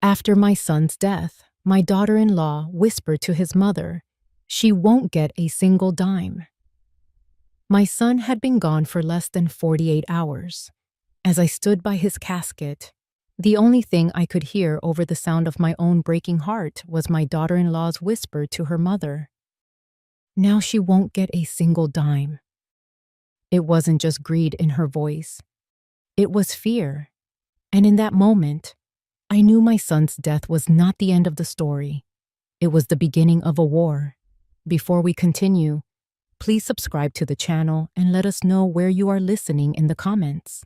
After my son's death, my daughter-in-law whispered to his mother, "She won't get a single dime." My son had been gone for less than 48 hours. As I stood by his casket, the only thing I could hear over the sound of my own breaking heart was my daughter-in-law's whisper to her mother, "Now she won't get a single dime." It wasn't just greed in her voice. It was fear. And in that moment, I knew my son's death was not the end of the story. It was the beginning of a war. Before we continue, please subscribe to the channel and let us know where you are listening in the comments.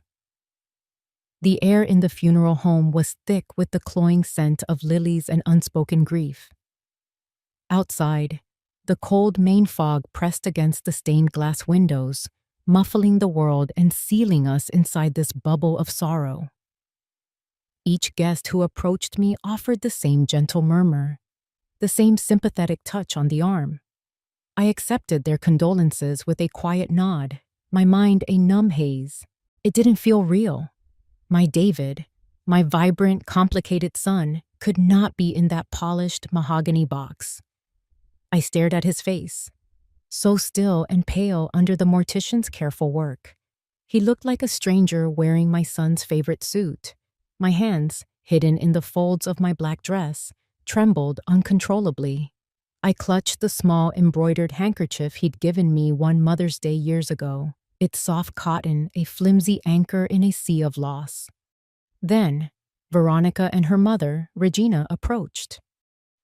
The air in the funeral home was thick with the cloying scent of lilies and unspoken grief. Outside, the cold Maine fog pressed against the stained glass windows, muffling the world and sealing us inside this bubble of sorrow. Each guest who approached me offered the same gentle murmur, the same sympathetic touch on the arm. I accepted their condolences with a quiet nod, my mind a numb haze. It didn't feel real. My David, my vibrant, complicated son, could not be in that polished mahogany box. I stared at his face, so still and pale under the mortician's careful work. He looked like a stranger wearing my son's favorite suit. My hands, hidden in the folds of my black dress, trembled uncontrollably. I clutched the small embroidered handkerchief he'd given me one Mother's Day years ago, its soft cotton a flimsy anchor in a sea of loss. Then, Veronica and her mother, Regina, approached.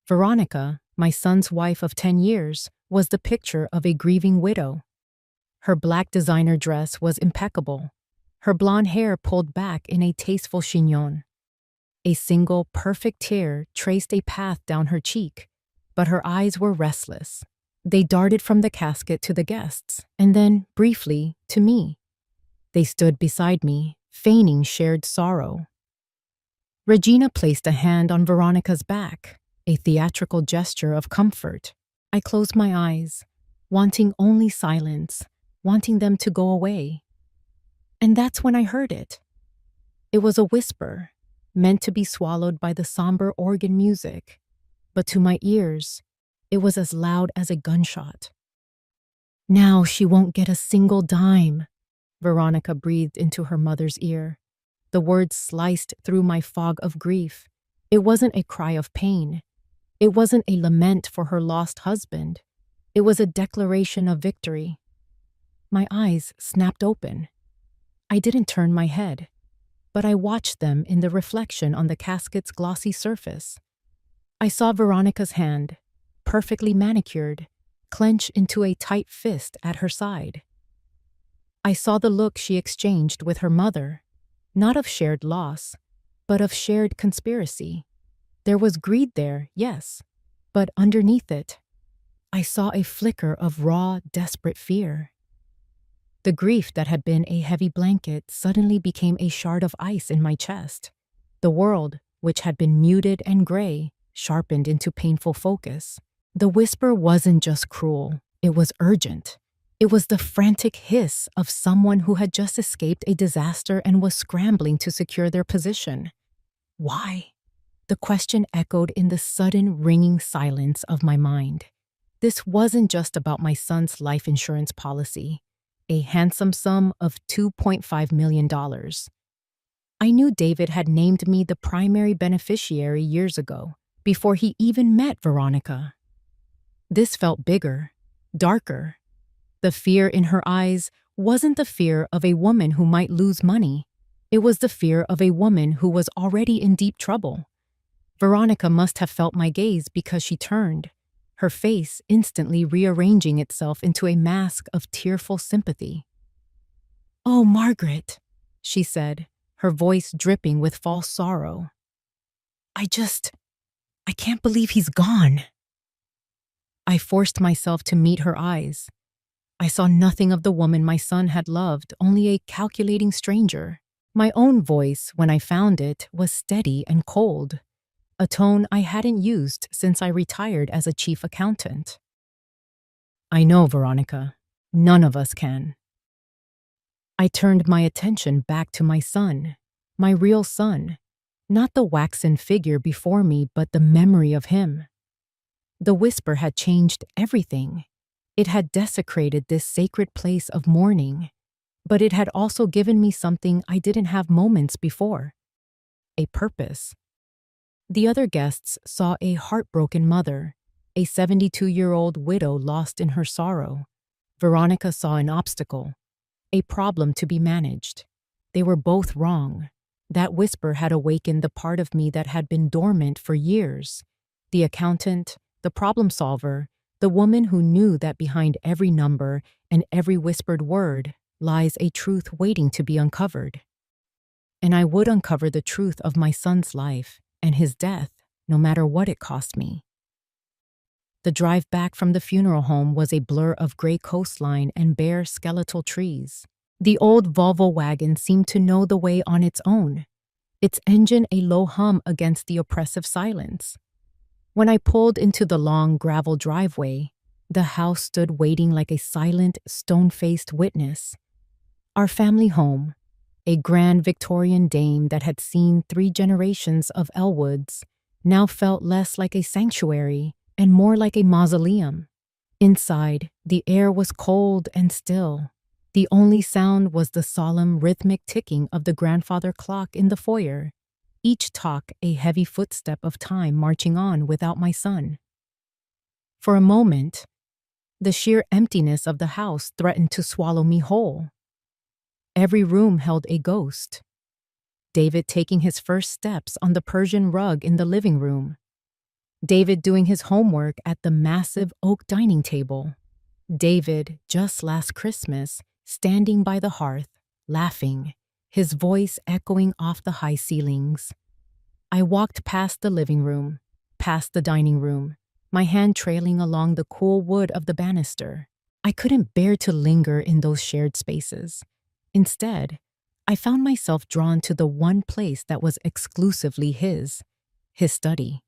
Veronica, my son's wife of 10 years, was the picture of a grieving widow. Her black designer dress was impeccable, her blonde hair pulled back in a tasteful chignon. A single perfect tear traced a path down her cheek, but her eyes were restless. They darted from the casket to the guests, and then, briefly, to me. They stood beside me, feigning shared sorrow. Regina placed a hand on Veronica's back, a theatrical gesture of comfort. I closed my eyes, wanting only silence, wanting them to go away. And that's when I heard it. It was a whisper, meant to be swallowed by the somber organ music, but to my ears, it was as loud as a gunshot. "Now she won't get a single dime," Veronica breathed into her mother's ear. The words sliced through my fog of grief. It wasn't a cry of pain. It wasn't a lament for her lost husband. It was a declaration of victory. My eyes snapped open. I didn't turn my head, but I watched them in the reflection on the casket's glossy surface. I saw Veronica's hand, perfectly manicured, clench into a tight fist at her side. I saw the look she exchanged with her mother, not of shared loss, but of shared conspiracy. There was greed there, yes, but underneath it, I saw a flicker of raw, desperate fear. The grief that had been a heavy blanket suddenly became a shard of ice in my chest. The world, which had been muted and gray, sharpened into painful focus. The whisper wasn't just cruel, it was urgent. It was the frantic hiss of someone who had just escaped a disaster and was scrambling to secure their position. Why? The question echoed in the sudden ringing silence of my mind. This wasn't just about my son's life insurance policy, a handsome sum of $2.5 million. I knew David had named me the primary beneficiary years ago, before he even met Veronica. This felt bigger, darker. The fear in her eyes wasn't the fear of a woman who might lose money. It was the fear of a woman who was already in deep trouble. Veronica must have felt my gaze because she turned, her face instantly rearranging itself into a mask of tearful sympathy. "Oh, Margaret," she said, her voice dripping with false sorrow. I can't believe he's gone." I forced myself to meet her eyes. I saw nothing of the woman my son had loved, only a calculating stranger. My own voice, when I found it, was steady and cold, a tone I hadn't used since I retired as a chief accountant. "I know, Veronica. None of us can." I turned my attention back to my son, my real son, Not the waxen figure before me, but the memory of him. The whisper had changed everything. It had desecrated this sacred place of mourning, but it had also given me something I didn't have moments before: a purpose. The other guests saw a heartbroken mother, a 72-year-old widow lost in her sorrow. Veronica saw an obstacle, a problem to be managed. They were both wrong. That whisper had awakened the part of me that had been dormant for years. The accountant, the problem solver, the woman who knew that behind every number and every whispered word lies a truth waiting to be uncovered. And I would uncover the truth of my son's life and his death, no matter what it cost me. The drive back from the funeral home was a blur of gray coastline and bare skeletal trees. The old Volvo wagon seemed to know the way on its own, its engine a low hum against the oppressive silence. When I pulled into the long gravel driveway, the house stood waiting like a silent, stone-faced witness. Our family home, a grand Victorian dame that had seen 3 generations of Elwoods, now felt less like a sanctuary and more like a mausoleum. Inside, the air was cold and still. The only sound was the solemn, rhythmic ticking of the grandfather clock in the foyer, each tock a heavy footstep of time marching on without my son. For a moment, the sheer emptiness of the house threatened to swallow me whole. Every room held a ghost. David taking his first steps on the Persian rug in the living room. David doing his homework at the massive oak dining table. David, just last Christmas, standing by the hearth, laughing, his voice echoing off the high ceilings. I walked past the living room, past the dining room, my hand trailing along the cool wood of the banister. I couldn't bear to linger in those shared spaces. Instead, I found myself drawn to the one place that was exclusively his study.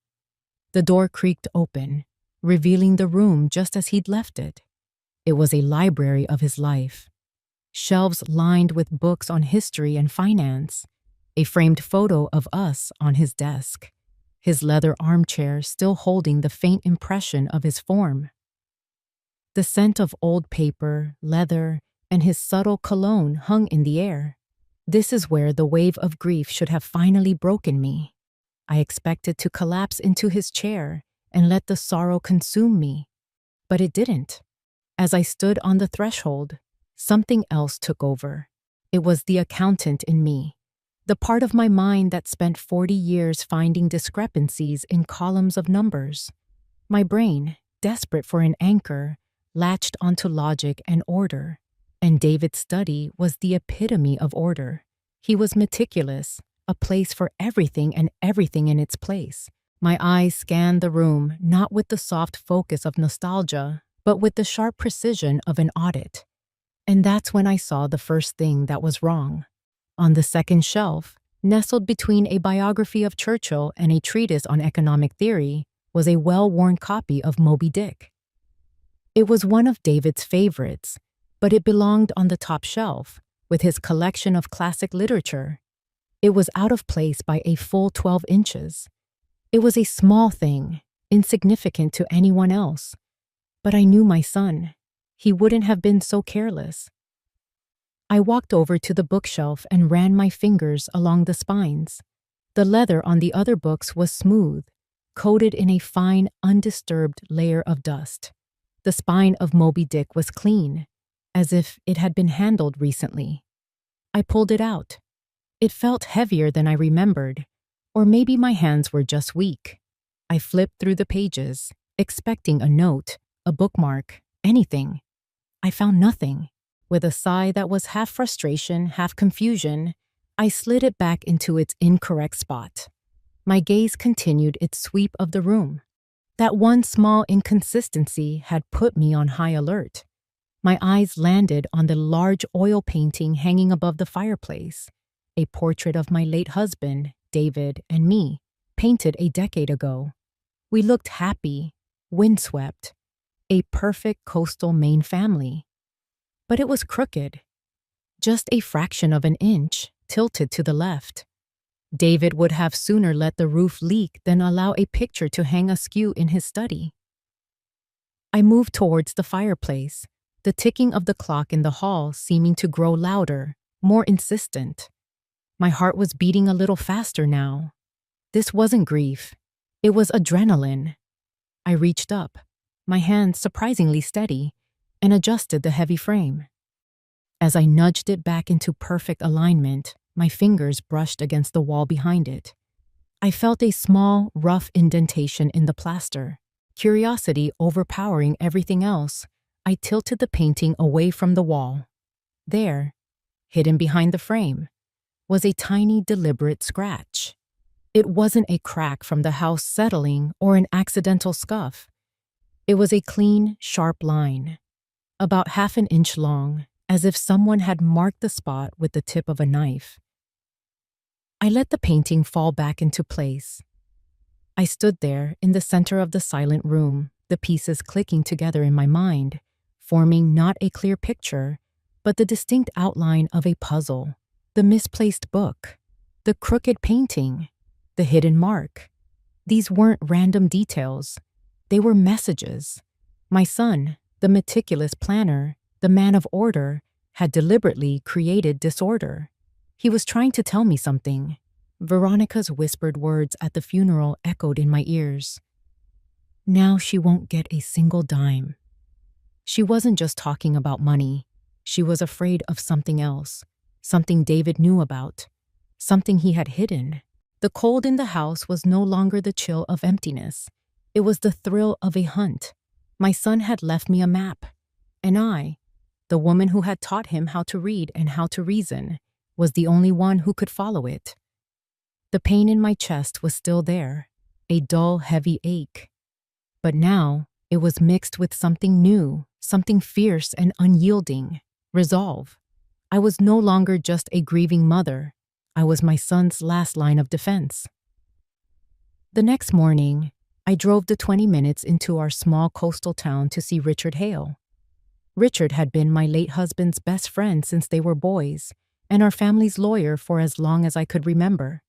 The door creaked open, revealing the room just as he'd left it. It was a library of his life. Shelves lined with books on history and finance, a framed photo of us on his desk, his leather armchair still holding the faint impression of his form. The scent of old paper, leather, and his subtle cologne hung in the air. This is where the wave of grief should have finally broken me. I expected to collapse into his chair and let the sorrow consume me, but it didn't. As I stood on the threshold, something else took over. It was the accountant in me, the part of my mind that spent 40 years finding discrepancies in columns of numbers. My brain, desperate for an anchor, latched onto logic and order, and David's study was the epitome of order. He was meticulous, a place for everything and everything in its place. My eyes scanned the room not with the soft focus of nostalgia, but with the sharp precision of an audit. And that's when I saw the first thing that was wrong. On the second shelf, nestled between a biography of Churchill and a treatise on economic theory, was a well-worn copy of Moby Dick. It was one of David's favorites, but it belonged on the top shelf, with his collection of classic literature. It was out of place by a full 12 inches. It was a small thing, insignificant to anyone else. But I knew my son. He wouldn't have been so careless. I walked over to the bookshelf and ran my fingers along the spines. The leather on the other books was smooth, coated in a fine, undisturbed layer of dust. The spine of Moby Dick was clean, as if it had been handled recently. I pulled it out. It felt heavier than I remembered, or maybe my hands were just weak. I flipped through the pages, expecting a note, a bookmark, anything. I found nothing. With a sigh that was half frustration, half confusion, I slid it back into its incorrect spot. My gaze continued its sweep of the room. That one small inconsistency had put me on high alert. My eyes landed on the large oil painting hanging above the fireplace, a portrait of my late husband, David, and me, painted a decade ago. We looked happy, windswept, a perfect coastal Maine family. But it was crooked, just a fraction of an inch tilted to the left. David would have sooner let the roof leak than allow a picture to hang askew in his study. I moved towards the fireplace, the ticking of the clock in the hall seeming to grow louder, more insistent. My heart was beating a little faster now. This wasn't grief. It was adrenaline. I reached up, my hand surprisingly steady, and adjusted the heavy frame. As I nudged it back into perfect alignment, my fingers brushed against the wall behind it. I felt a small, rough indentation in the plaster. Curiosity overpowering everything else, I tilted the painting away from the wall. There, hidden behind the frame, was a tiny, deliberate scratch. It wasn't a crack from the house settling or an accidental scuff. It was a clean, sharp line, about half an inch long, as if someone had marked the spot with the tip of a knife. I let the painting fall back into place. I stood there in the center of the silent room, the pieces clicking together in my mind, forming not a clear picture, but the distinct outline of a puzzle. The misplaced book, the crooked painting, the hidden mark. These weren't random details. They were messages. My son, the meticulous planner, the man of order, had deliberately created disorder. He was trying to tell me something. Veronica's whispered words at the funeral echoed in my ears. Now she won't get a single dime. She wasn't just talking about money. She was afraid of something else, something David knew about, something he had hidden. The cold in the house was no longer the chill of emptiness. It was the thrill of a hunt. My son had left me a map, and I, the woman who had taught him how to read and how to reason, was the only one who could follow it. The pain in my chest was still there, a dull, heavy ache. But now it was mixed with something new, something fierce and unyielding, resolve. I was no longer just a grieving mother. I was my son's last line of defense. The next morning, I drove the 20 minutes into our small coastal town to see Richard Hale. Richard had been my late husband's best friend since they were boys, and our family's lawyer for as long as I could remember.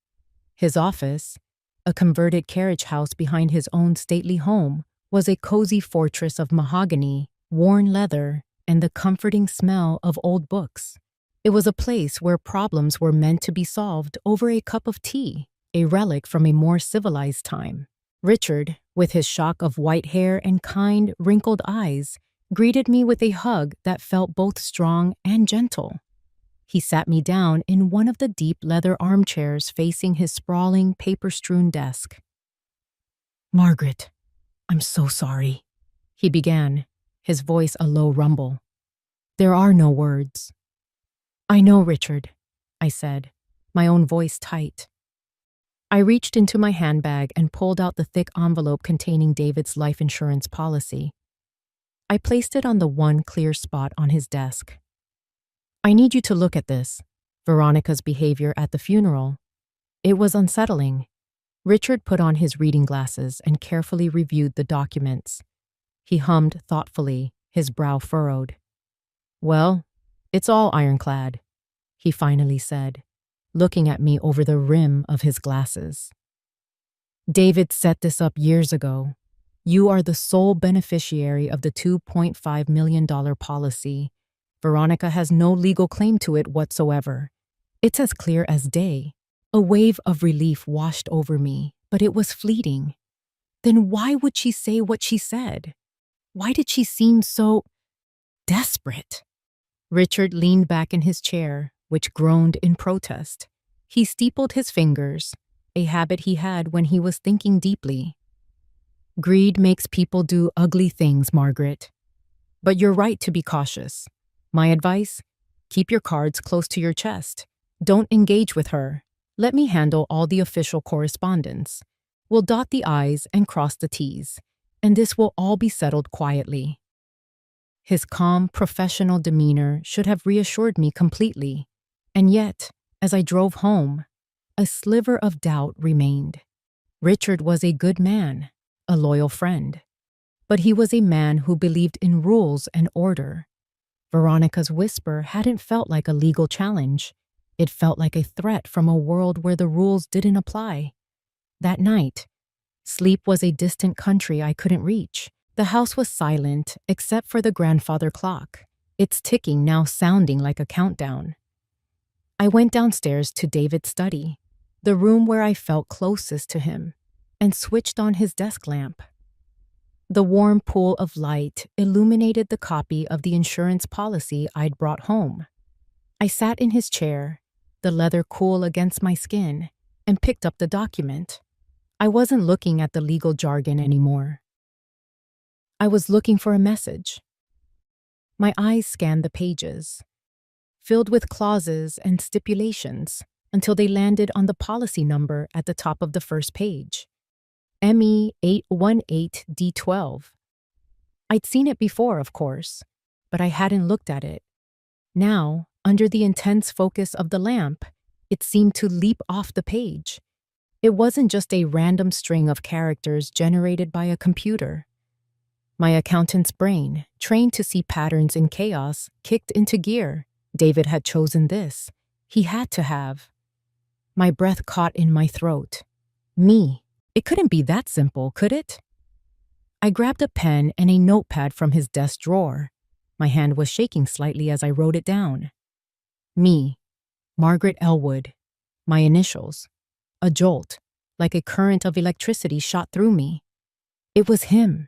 His office, a converted carriage house behind his own stately home, was a cozy fortress of mahogany, worn leather, and the comforting smell of old books. It was a place where problems were meant to be solved over a cup of tea, a relic from a more civilized time. Richard, with his shock of white hair and kind, wrinkled eyes, greeted me with a hug that felt both strong and gentle. He sat me down in one of the deep leather armchairs facing his sprawling, paper-strewn desk. "Margaret, I'm so sorry," he began, his voice a low rumble. "There are no words." "I know, Richard," I said, my own voice tight. I reached into my handbag and pulled out the thick envelope containing David's life insurance policy. I placed it on the one clear spot on his desk. "I need you to look at this." Veronica's behavior at the funeral. It was unsettling. Richard put on his reading glasses and carefully reviewed the documents. He hummed thoughtfully, his brow furrowed. "Well, it's all ironclad," he finally said, looking at me over the rim of his glasses. "David set this up years ago. You are the sole beneficiary of the $2.5 million policy. Veronica has no legal claim to it whatsoever. It's as clear as day." A wave of relief washed over me, but it was fleeting. Then why would she say what she said? Why did she seem so desperate? Richard leaned back in his chair, which groaned in protest. He steepled his fingers, a habit he had when he was thinking deeply. "Greed makes people do ugly things, Margaret. But you're right to be cautious. My advice? Keep your cards close to your chest. Don't engage with her. Let me handle all the official correspondence. We'll dot the I's and cross the T's, and this will all be settled quietly." His calm, professional demeanor should have reassured me completely. And yet, as I drove home, a sliver of doubt remained. Richard was a good man, a loyal friend. But he was a man who believed in rules and order. Veronica's whisper hadn't felt like a legal challenge. It felt like a threat from a world where the rules didn't apply. That night, sleep was a distant country I couldn't reach. The house was silent except for the grandfather clock, its ticking now sounding like a countdown. I went downstairs to David's study, the room where I felt closest to him, and switched on his desk lamp. The warm pool of light illuminated the copy of the insurance policy I'd brought home. I sat in his chair, the leather cool against my skin, and picked up the document. I wasn't looking at the legal jargon anymore. I was looking for a message. My eyes scanned the pages, filled with clauses and stipulations, until they landed on the policy number at the top of the first page. ME818D12. I'd seen it before, of course, but I hadn't looked at it. Now, under the intense focus of the lamp, it seemed to leap off the page. It wasn't just a random string of characters generated by a computer. My accountant's brain, trained to see patterns in chaos, kicked into gear. David had chosen this. He had to have. My breath caught in my throat. Me. It couldn't be that simple, could it? I grabbed a pen and a notepad from his desk drawer. My hand was shaking slightly as I wrote it down. Me. Margaret Elwood. My initials. A jolt, like a current of electricity, shot through me. It was him.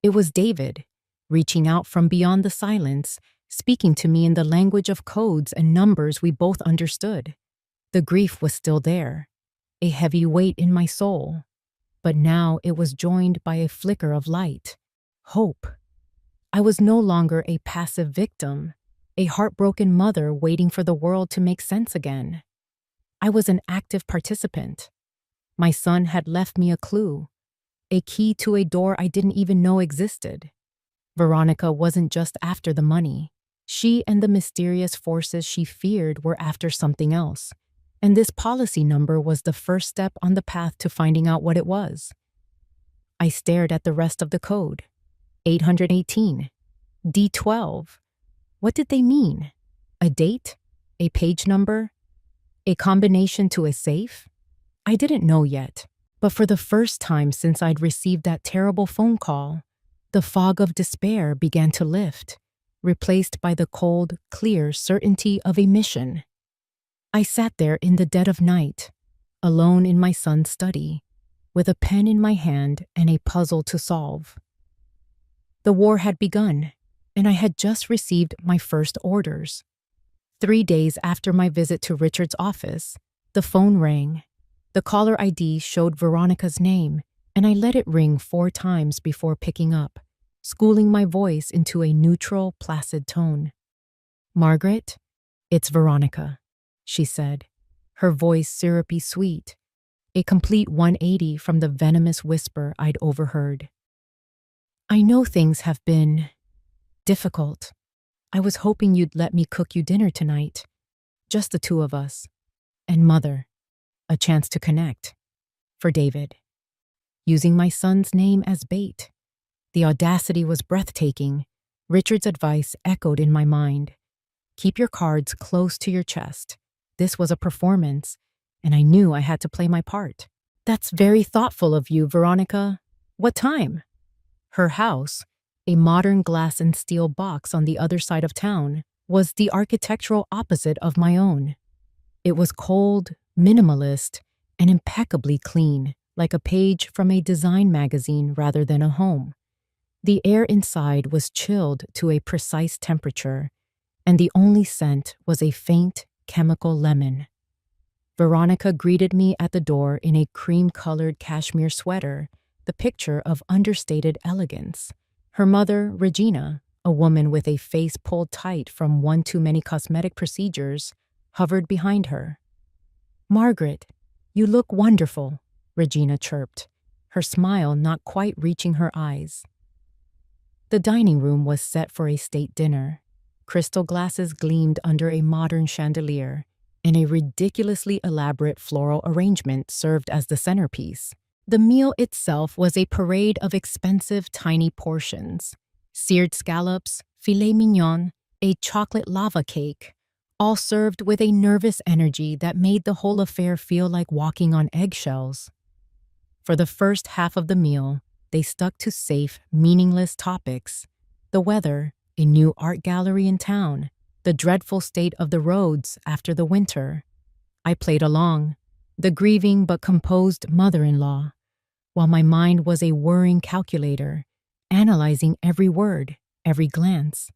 It was David, reaching out from beyond the silence, speaking to me in the language of codes and numbers we both understood. The grief was still there, a heavy weight in my soul. But now it was joined by a flicker of light, hope. I was no longer a passive victim, a heartbroken mother waiting for the world to make sense again. I was an active participant. My son had left me a clue, a key to a door I didn't even know existed. Veronica wasn't just after the money. She and the mysterious forces she feared were after something else. And this policy number was the first step on the path to finding out what it was. I stared at the rest of the code. 818. D12. What did they mean? A date? A page number? A combination to a safe? I didn't know yet, but for the first time since I'd received that terrible phone call, the fog of despair began to lift, replaced by the cold, clear certainty of a mission. I sat there in the dead of night, alone in my son's study, with a pen in my hand and a puzzle to solve. The war had begun, and I had just received my first orders. 3 days after my visit to Richard's office, the phone rang. The caller ID showed Veronica's name, and I let it ring 4 times before picking up, schooling my voice into a neutral, placid tone. "Margaret, it's Veronica," she said, her voice syrupy sweet, a complete 180 from the venomous whisper I'd overheard. "I know things have been difficult. I was hoping you'd let me cook you dinner tonight. Just the 2 of us. And Mother. A chance to connect. For David." Using my son's name as bait. The audacity was breathtaking. Richard's advice echoed in my mind. Keep your cards close to your chest. This was a performance, and I knew I had to play my part. "That's very thoughtful of you, Veronica. What time?" Her house, a modern glass and steel box on the other side of town, was the architectural opposite of my own. It was cold, minimalist, and impeccably clean, like a page from a design magazine rather than a home. The air inside was chilled to a precise temperature, and the only scent was a faint chemical lemon. Veronica greeted me at the door in a cream-colored cashmere sweater, the picture of understated elegance. Her mother, Regina, a woman with a face pulled tight from one too many cosmetic procedures, hovered behind her. "Margaret, you look wonderful," Regina chirped, her smile not quite reaching her eyes. The dining room was set for a state dinner. Crystal glasses gleamed under a modern chandelier, and a ridiculously elaborate floral arrangement served as the centerpiece. The meal itself was a parade of expensive tiny portions. Seared scallops, filet mignon, a chocolate lava cake, all served with a nervous energy that made the whole affair feel like walking on eggshells. For the first half of the meal, they stuck to safe, meaningless topics: the weather, a new art gallery in town, the dreadful state of the roads after the winter. I played along, the grieving but composed mother-in-law, while my mind was a whirring calculator, analyzing every word, every glance.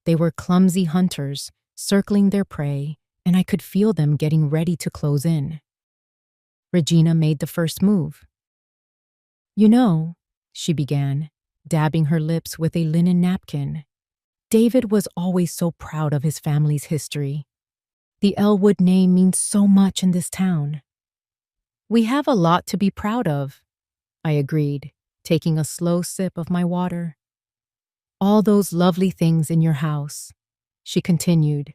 They were clumsy hunters, circling their prey, and I could feel them getting ready to close in. Regina made the first move. "You know," she began, dabbing her lips with a linen napkin, "David was always so proud of his family's history. The Elwood name means so much in this town." "We have a lot to be proud of," I agreed, taking a slow sip of my water. "All those lovely things in your house," she continued,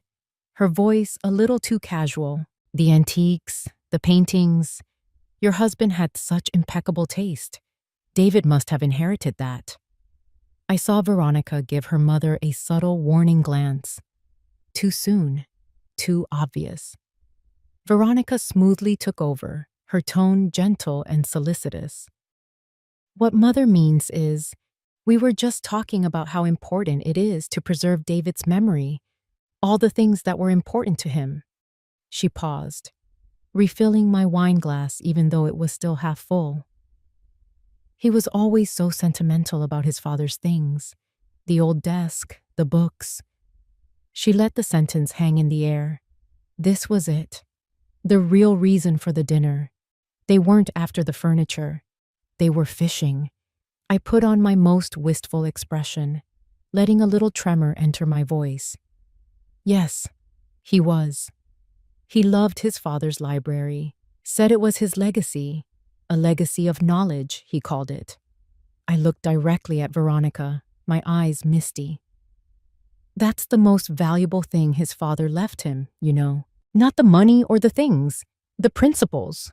her voice a little too casual. "The antiques, the paintings. Your husband had such impeccable taste. David must have inherited that." I saw Veronica give her mother a subtle warning glance. Too soon, too obvious. Veronica smoothly took over, her tone gentle and solicitous. "What Mother means is, we were just talking about how important it is to preserve David's memory, all the things that were important to him." She paused, refilling my wine glass even though it was still half full. "He was always so sentimental about his father's things, the old desk, the books." She let the sentence hang in the air. This was it, the real reason for the dinner. They weren't after the furniture. They were fishing. I put on my most wistful expression, letting a little tremor enter my voice. Yes, he was. He loved his father's library, said it was his legacy, a legacy of knowledge, he called it. I looked directly at Veronica, my eyes misty. "That's the most valuable thing his father left him, you know. Not the money or the things, the principles."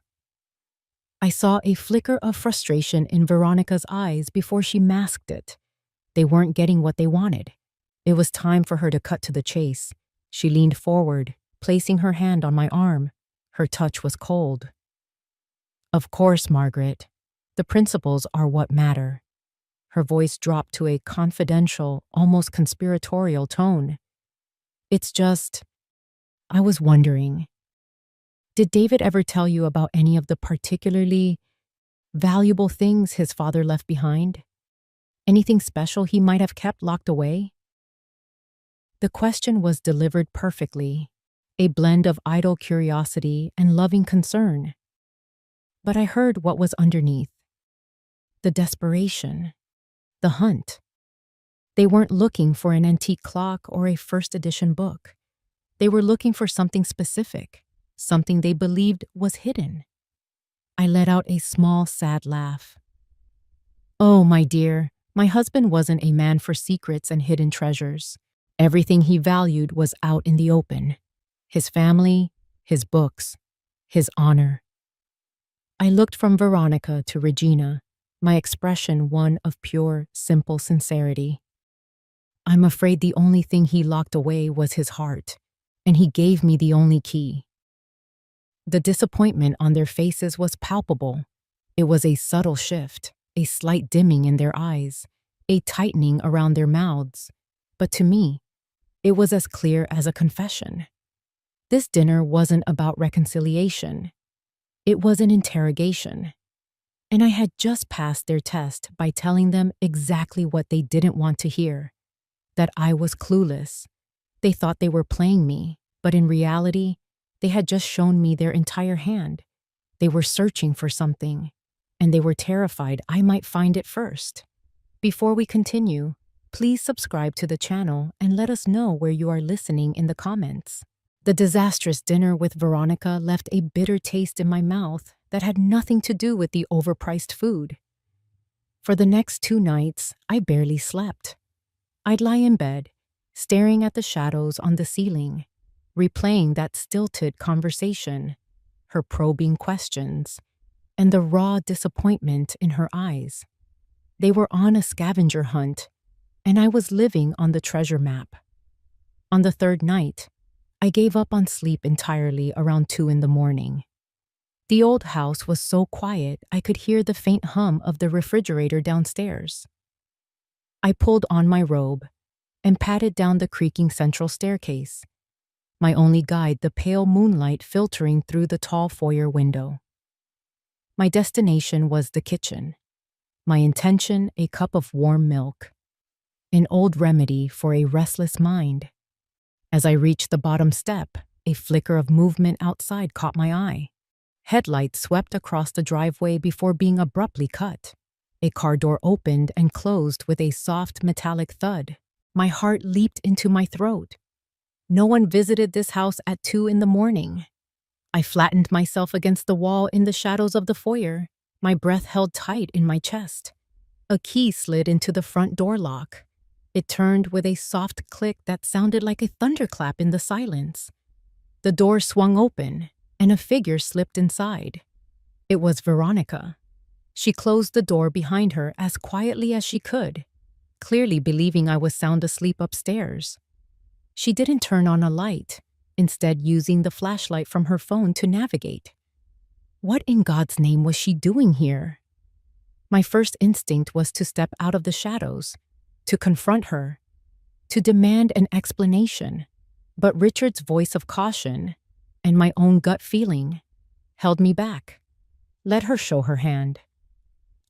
I saw a flicker of frustration in Veronica's eyes before she masked it. They weren't getting what they wanted. It was time for her to cut to the chase. She leaned forward, placing her hand on my arm. Her touch was cold. "Of course, Margaret. The principles are what matter." Her voice dropped to a confidential, almost conspiratorial tone. "It's just, I was wondering, did David ever tell you about any of the particularly valuable things his father left behind? Anything special he might have kept locked away?" The question was delivered perfectly, a blend of idle curiosity and loving concern. But I heard what was underneath. The desperation. The hunt. They weren't looking for an antique clock or a first edition book. They were looking for something specific, something they believed was hidden. I let out a small, sad laugh. "Oh, my dear, my husband wasn't a man for secrets and hidden treasures. Everything he valued was out in the open. His family, his books, his honor." I looked from Veronica to Regina, my expression one of pure, simple sincerity. "I'm afraid the only thing he locked away was his heart, and he gave me the only key." The disappointment on their faces was palpable. It was a subtle shift, a slight dimming in their eyes, a tightening around their mouths. But to me, it was as clear as a confession. This dinner wasn't about reconciliation. It was an interrogation. And I had just passed their test by telling them exactly what they didn't want to hear, that I was clueless. They thought they were playing me, but in reality, they had just shown me their entire hand. They were searching for something, and they were terrified I might find it first. Before we continue, please subscribe to the channel and let us know where you are listening in the comments. The disastrous dinner with Veronica left a bitter taste in my mouth that had nothing to do with the overpriced food. For the next 2 nights, I barely slept. I'd lie in bed, staring at the shadows on the ceiling, replaying that stilted conversation, her probing questions, and the raw disappointment in her eyes. They were on a scavenger hunt, and I was living on the treasure map. On the 3rd night, I gave up on sleep entirely around 2 in the morning. The old house was so quiet I could hear the faint hum of the refrigerator downstairs. I pulled on my robe and patted down the creaking central staircase, my only guide the pale moonlight filtering through the tall foyer window. My destination was the kitchen. My intention, a cup of warm milk. An old remedy for a restless mind. As I reached the bottom step, a flicker of movement outside caught my eye. Headlights swept across the driveway before being abruptly cut. A car door opened and closed with a soft metallic thud. My heart leaped into my throat. No one visited this house at 2 in the morning. I flattened myself against the wall in the shadows of the foyer, my breath held tight in my chest. A key slid into the front door lock. It turned with a soft click that sounded like a thunderclap in the silence. The door swung open, and a figure slipped inside. It was Veronica. She closed the door behind her as quietly as she could, clearly believing I was sound asleep upstairs. She didn't turn on a light, instead using the flashlight from her phone to navigate. What in God's name was she doing here? My first instinct was to step out of the shadows, to confront her, to demand an explanation, but Richard's voice of caution and my own gut feeling held me back. Let her show her hand.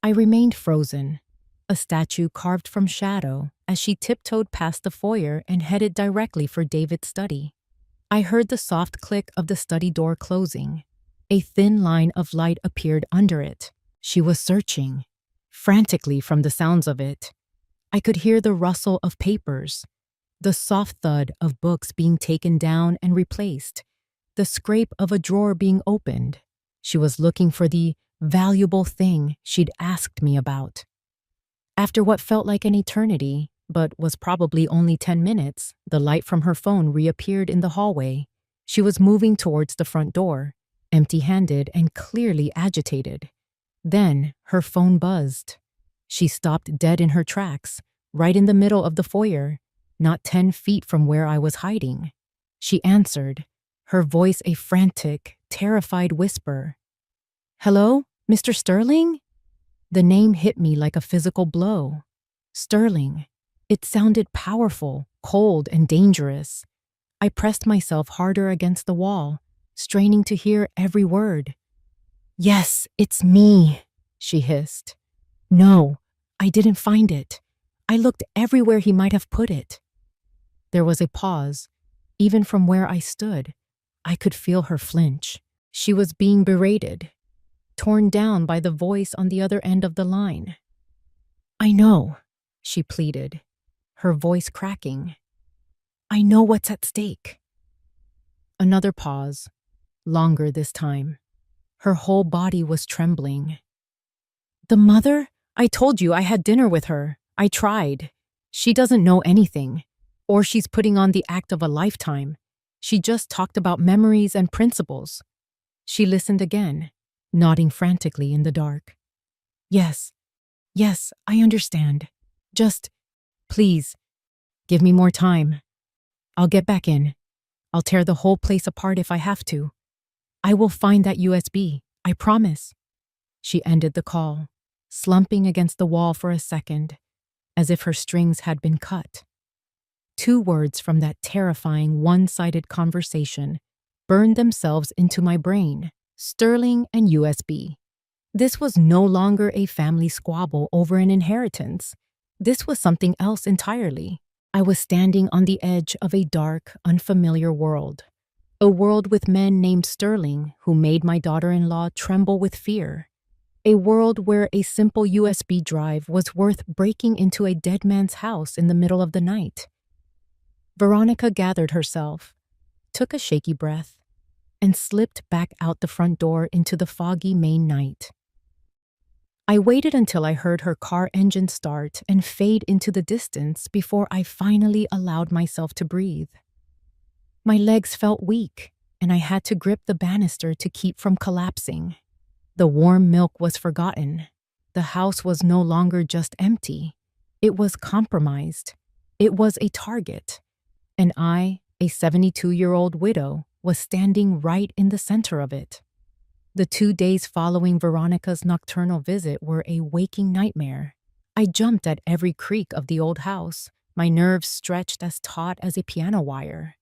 I remained frozen, a statue carved from shadow, as she tiptoed past the foyer and headed directly for David's study. I heard the soft click of the study door closing. A thin line of light appeared under it. She was searching, frantically from the sounds of it. I could hear the rustle of papers, the soft thud of books being taken down and replaced, the scrape of a drawer being opened. She was looking for the valuable thing she'd asked me about. After what felt like an eternity, but was probably only 10 minutes, the light from her phone reappeared in the hallway. She was moving towards the front door, empty-handed and clearly agitated. Then her phone buzzed. She stopped dead in her tracks, right in the middle of the foyer, not 10 feet from where I was hiding. She answered, her voice a frantic, terrified whisper. "Hello, Mr. Sterling?" The name hit me like a physical blow. Sterling. It sounded powerful, cold, and dangerous. I pressed myself harder against the wall, straining to hear every word. "Yes, it's me," she hissed. "No, I didn't find it. I looked everywhere he might have put it." There was a pause. Even from where I stood, I could feel her flinch. She was being berated, torn down by the voice on the other end of the line. "I know," she pleaded, her voice cracking. "I know what's at stake." Another pause, longer this time. Her whole body was trembling. "The mother? I told you I had dinner with her. I tried. She doesn't know anything. Or she's putting on the act of a lifetime. She just talked about memories and principles." She listened again, nodding frantically in the dark. Yes, I understand. Just, please, give me more time. I'll get back in. I'll tear the whole place apart if I have to. I will find that USB, I promise." She ended the call, slumping against the wall for a second, as if her strings had been cut. 2 words from that terrifying one-sided conversation burned themselves into my brain: Sterling and USB. This was no longer a family squabble over an inheritance. This was something else entirely. I was standing on the edge of a dark, unfamiliar world. A world with men named Sterling who made my daughter-in-law tremble with fear. A world where a simple USB drive was worth breaking into a dead man's house in the middle of the night. Veronica gathered herself, took a shaky breath, and slipped back out the front door into the foggy Maine night. I waited until I heard her car engine start and fade into the distance before I finally allowed myself to breathe. My legs felt weak, and I had to grip the banister to keep from collapsing. The warm milk was forgotten. The house was no longer just empty. It was compromised. It was a target. And I, A 72-year-old widow was standing right in the center of it. The 2 days following Veronica's nocturnal visit were a waking nightmare. I jumped at every creak of the old house, my nerves stretched as taut as a piano wire.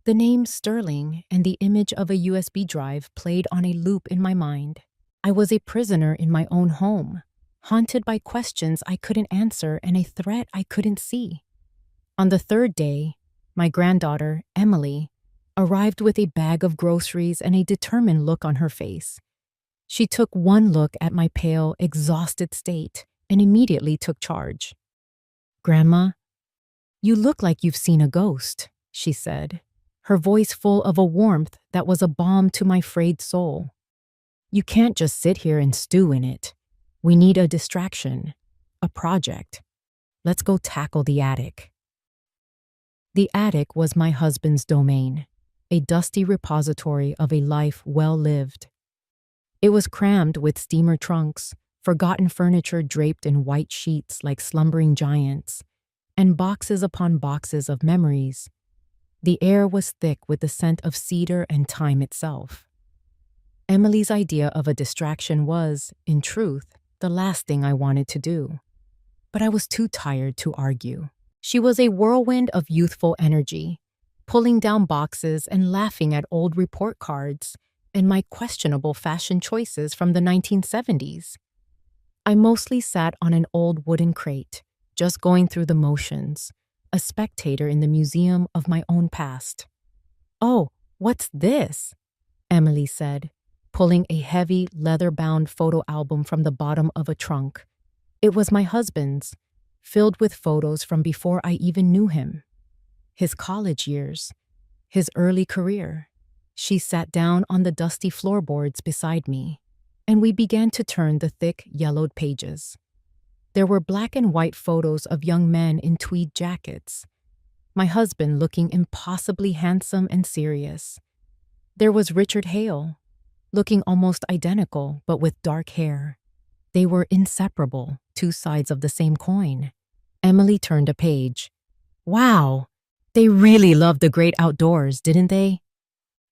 The name Sterling and the image of a USB drive played on a loop in my mind. I was a prisoner in my own home, haunted by questions I couldn't answer and a threat I couldn't see. On the 3rd day, my granddaughter, Emily, arrived with a bag of groceries and a determined look on her face. She took one look at my pale, exhausted state and immediately took charge. "Grandma, you look like you've seen a ghost," she said, her voice full of a warmth that was a balm to my frayed soul. "You can't just sit here and stew in it. We need a distraction, a project. Let's go tackle the attic." The attic was my husband's domain, a dusty repository of a life well lived. It was crammed with steamer trunks, forgotten furniture draped in white sheets like slumbering giants, and boxes upon boxes of memories. The air was thick with the scent of cedar and time itself. Emily's idea of a distraction was, in truth, the last thing I wanted to do. But I was too tired to argue. She was a whirlwind of youthful energy, pulling down boxes and laughing at old report cards and my questionable fashion choices from the 1970s. I mostly sat on an old wooden crate, just going through the motions, a spectator in the museum of my own past. "Oh, what's this?" Emily said, pulling a heavy, leather-bound photo album from the bottom of a trunk. It was my husband's, filled with photos from before I even knew him. His college years, his early career. She sat down on the dusty floorboards beside me, and we began to turn the thick, yellowed pages. There were black and white photos of young men in tweed jackets, my husband looking impossibly handsome and serious. There was Richard Hale, looking almost identical but with dark hair. They were inseparable, 2 sides of the same coin. Emily turned a page. "Wow, they really loved the great outdoors, didn't they?"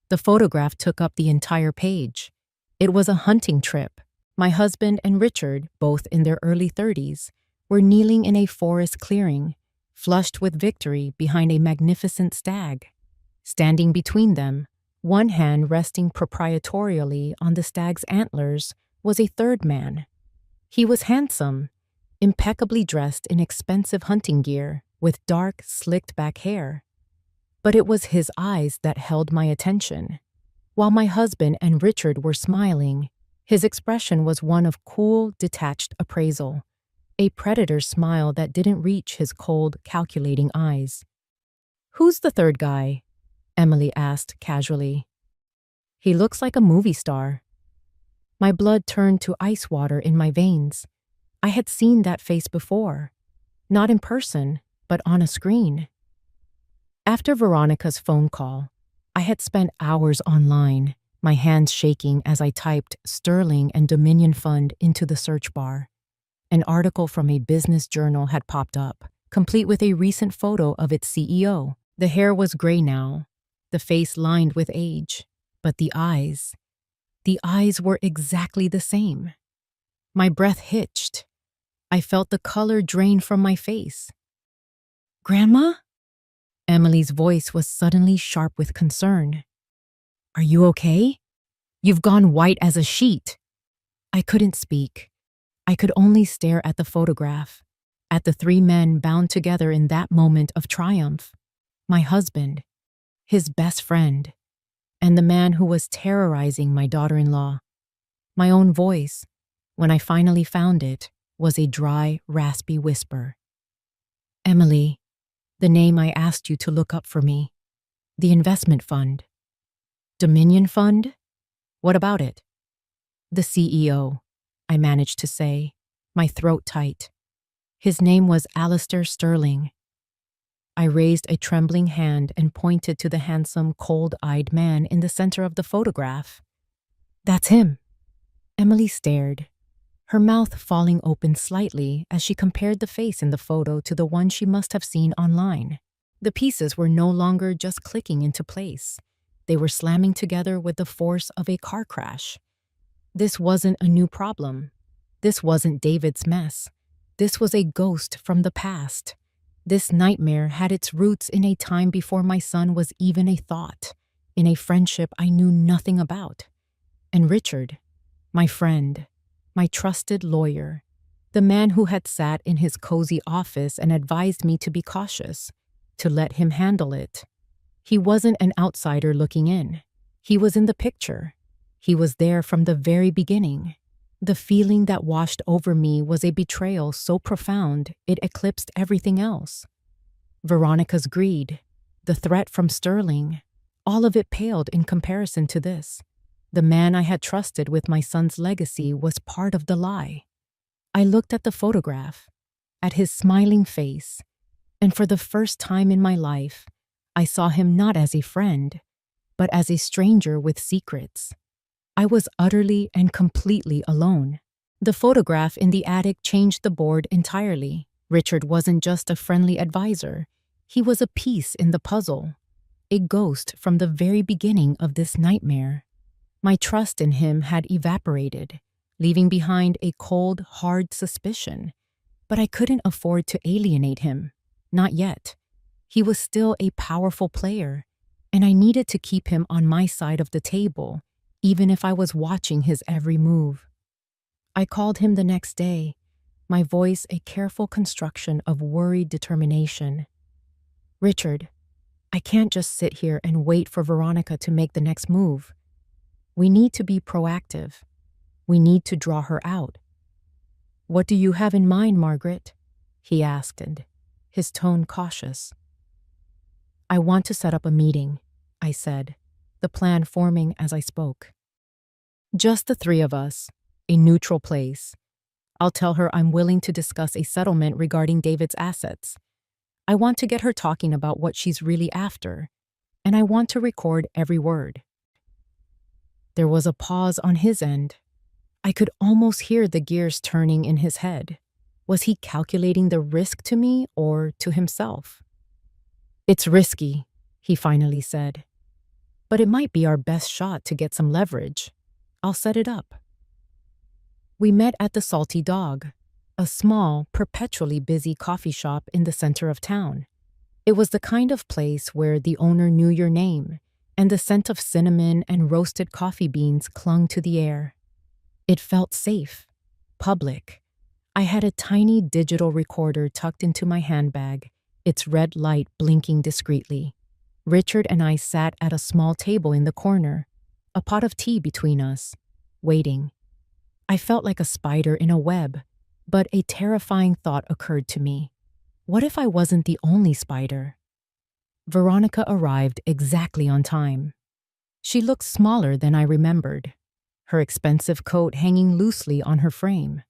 The photograph took up the entire page. It was a hunting trip. My husband and Richard, both in their early 30s, were kneeling in a forest clearing, flushed with victory behind a magnificent stag. Standing between them, one hand resting proprietorially on the stag's antlers, was a third man. He was handsome, impeccably dressed in expensive hunting gear, with dark, slicked-back hair. But it was his eyes that held my attention. While my husband and Richard were smiling, his expression was one of cool, detached appraisal, a predator's smile that didn't reach his cold, calculating eyes. "Who's the third guy?" Emily asked casually. "He looks like a movie star." My blood turned to ice water in my veins. I had seen that face before, not in person, but on a screen. After Veronica's phone call, I had spent hours online, my hands shaking as I typed Sterling and Dominion Fund into the search bar. An article from a business journal had popped up, complete with a recent photo of its CEO. The hair was gray now, the face lined with age, but the eyes were exactly the same. My breath hitched. I felt the color drain from my face. "Grandma?" Emily's voice was suddenly sharp with concern. "Are you okay? You've gone white as a sheet." I couldn't speak. I could only stare at the photograph, at the 3 men bound together in that moment of triumph. My husband, his best friend, and the man who was terrorizing my daughter-in-law. My own voice, when I finally found it, was a dry, raspy whisper. "Emily, the name I asked you to look up for me. The investment fund." "Dominion Fund? What about it?" "The CEO," I managed to say, my throat tight. His name was Alistair Sterling. I raised a trembling hand and pointed to the handsome, cold-eyed man in the center of the photograph. "That's him." Emily stared, her mouth falling open slightly as she compared the face in the photo to the one she must have seen online. The pieces were no longer just clicking into place. They were slamming together with the force of a car crash. This wasn't a new problem. This wasn't David's mess. This was a ghost from the past. This nightmare had its roots in a time before my son was even a thought, in a friendship I knew nothing about. And Richard, my friend, my trusted lawyer, the man who had sat in his cozy office and advised me to be cautious, to let him handle it. He wasn't an outsider looking in. He was in the picture. He was there from the very beginning. The feeling that washed over me was a betrayal so profound it eclipsed everything else. Veronica's greed, the threat from Sterling, all of it paled in comparison to this. The man I had trusted with my son's legacy was part of the lie. I looked at the photograph, at his smiling face, and for the first time in my life, I saw him not as a friend, but as a stranger with secrets. I was utterly and completely alone. The photograph in the attic changed the board entirely. Richard wasn't just a friendly advisor. He was a piece in the puzzle, a ghost from the very beginning of this nightmare. My trust in him had evaporated, leaving behind a cold, hard suspicion. But I couldn't afford to alienate him. Not yet. He was still a powerful player, and I needed to keep him on my side of the table, even if I was watching his every move. I called him the next day, my voice a careful construction of worried determination. "Richard, I can't just sit here and wait for Veronica to make the next move. We need to be proactive. We need to draw her out." "What do you have in mind, Margaret?" he asked, and his tone cautious. "I want to set up a meeting," I said, the plan forming as I spoke. "Just the three of us, a neutral place. I'll tell her I'm willing to discuss a settlement regarding David's assets. I want to get her talking about what she's really after, and I want to record every word." There was a pause on his end. I could almost hear the gears turning in his head. Was he calculating the risk to me or to himself? "It's risky," he finally said, "but it might be our best shot to get some leverage. I'll set it up." We met at the Salty Dog, a small, perpetually busy coffee shop in the center of town. It was the kind of place where the owner knew your name, and the scent of cinnamon and roasted coffee beans clung to the air. It felt safe, public. I had a tiny digital recorder tucked into my handbag, its red light blinking discreetly. Richard and I sat at a small table in the corner, a pot of tea between us, waiting. I felt like a spider in a web, but a terrifying thought occurred to me. What if I wasn't the only spider? Veronica arrived exactly on time. She looked smaller than I remembered, her expensive coat hanging loosely on her frame.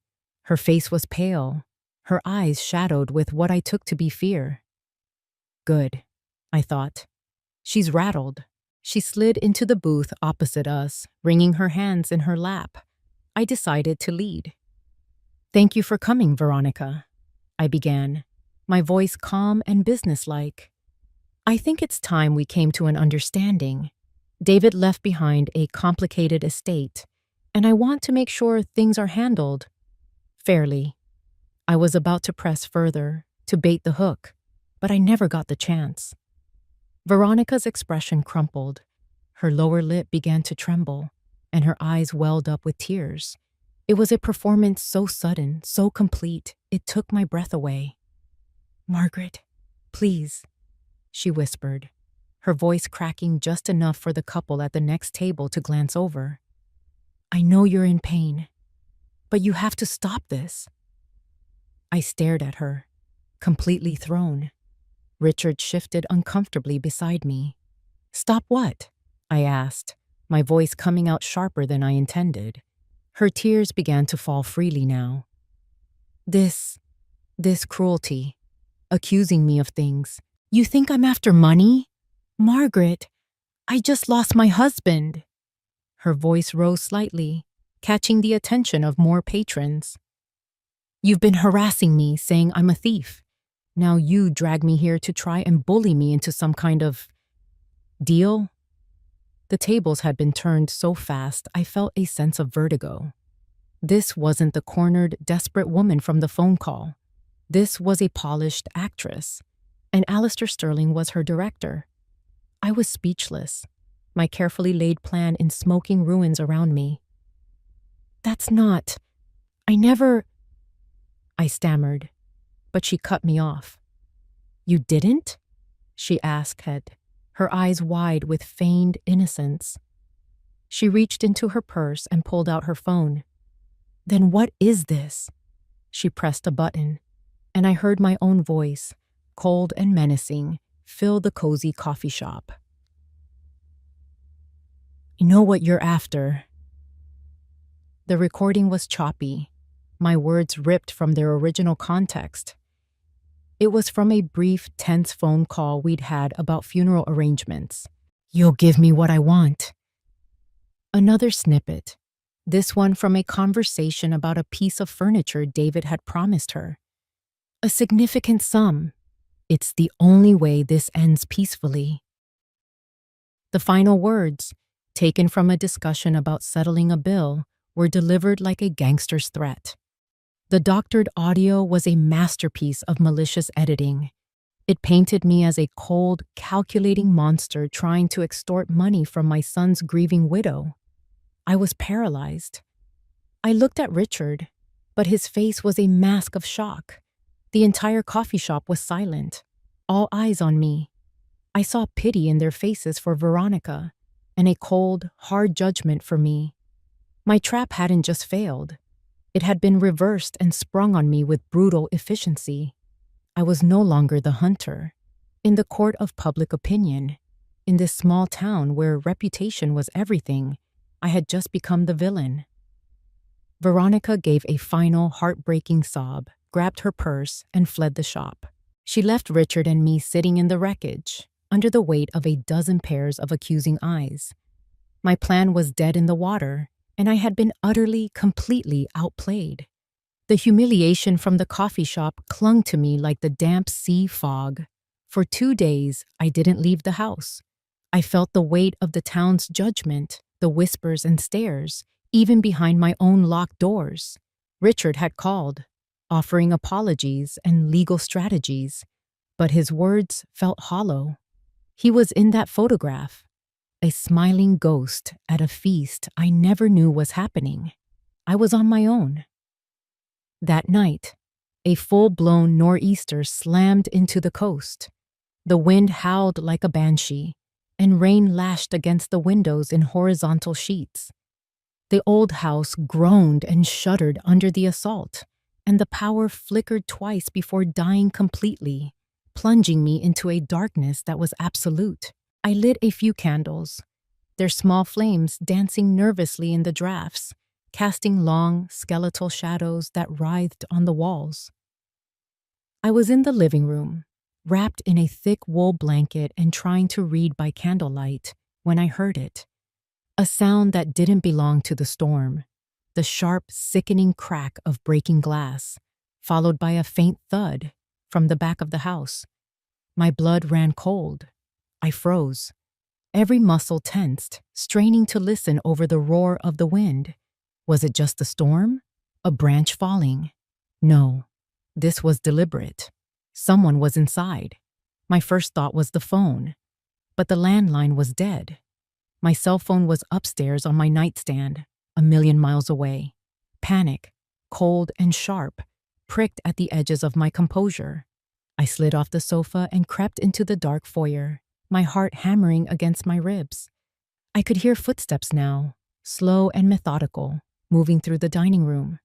Her face was pale, her eyes shadowed with what I took to be fear. Good, I thought. She's rattled. She slid into the booth opposite us, wringing her hands in her lap. I decided to lead. "Thank you for coming, Veronica," I began, my voice calm and businesslike. "I think it's time we came to an understanding. David left behind a complicated estate, and I want to make sure things are handled fairly." I was about to press further, to bait the hook, but I never got the chance. Veronica's expression crumpled. Her lower lip began to tremble, and her eyes welled up with tears. It was a performance so sudden, so complete, it took my breath away. "Margaret, please," she whispered, her voice cracking just enough for the couple at the next table to glance over. "I know you're in pain, but you have to stop this." I stared at her, completely thrown. Richard shifted uncomfortably beside me. "Stop what?" I asked, my voice coming out sharper than I intended. Her tears began to fall freely now. This cruelty, accusing me of things. "You think I'm after money? Margaret, I just lost my husband." Her voice rose slightly, catching the attention of more patrons. "You've been harassing me, saying I'm a thief. Now you drag me here to try and bully me into some kind of deal? The tables had been turned so fast I felt a sense of vertigo. This wasn't the cornered, desperate woman from the phone call. This was a polished actress, and Alistair Sterling was her director. I was speechless, my carefully laid plan in smoking ruins around me. That's not... I stammered, but she cut me off. You didn't? She asked, her eyes wide with feigned innocence. She reached into her purse and pulled out her phone. Then what is this? She pressed a button, and I heard my own voice, cold and menacing, fill the cozy coffee shop. I know what you're after. The recording was choppy, my words ripped from their original context. It was from a brief, tense phone call we'd had about funeral arrangements. You'll give me what I want. Another snippet, this one from a conversation about a piece of furniture David had promised her. A significant sum. It's the only way this ends peacefully. The final words, taken from a discussion about settling a bill, were delivered like a gangster's threat. The doctored audio was a masterpiece of malicious editing. It painted me as a cold, calculating monster trying to extort money from my son's grieving widow. I was paralyzed. I looked at Richard, but his face was a mask of shock. The entire coffee shop was silent, all eyes on me. I saw pity in their faces for Veronica, and a cold, hard judgment for me. My trap hadn't just failed. It had been reversed and sprung on me with brutal efficiency. I was no longer the hunter. In the court of public opinion, in this small town where reputation was everything, I had just become the villain. Veronica gave a final, heartbreaking sob, grabbed her purse, and fled the shop. She left Richard and me sitting in the wreckage, under the weight of a dozen pairs of accusing eyes. My plan was dead in the water, and I had been utterly, completely outplayed. The humiliation from the coffee shop clung to me like the damp sea fog. For 2 days, I didn't leave the house. I felt the weight of the town's judgment, the whispers and stares, even behind my own locked doors. Richard had called, offering apologies and legal strategies, but his words felt hollow. He was in that photograph, a smiling ghost at a feast I never knew was happening. I was on my own. That night, a full-blown nor'easter slammed into the coast. The wind howled like a banshee, and rain lashed against the windows in horizontal sheets. The old house groaned and shuddered under the assault, and the power flickered twice before dying completely, plunging me into a darkness that was absolute. I lit a few candles, their small flames dancing nervously in the drafts, casting long, skeletal shadows that writhed on the walls. I was in the living room, wrapped in a thick wool blanket and trying to read by candlelight, when I heard it. A sound that didn't belong to the storm, the sharp, sickening crack of breaking glass, followed by a faint thud from the back of the house. My blood ran cold. I froze. Every muscle tensed, straining to listen over the roar of the wind. Was it just the storm? A branch falling? No, this was deliberate. Someone was inside. My first thought was the phone, but the landline was dead. My cell phone was upstairs on my nightstand, a million miles away. Panic, cold and sharp, pricked at the edges of my composure. I slid off the sofa and crept into the dark foyer, my heart hammering against my ribs. I could hear footsteps now, slow and methodical, moving through the dining room.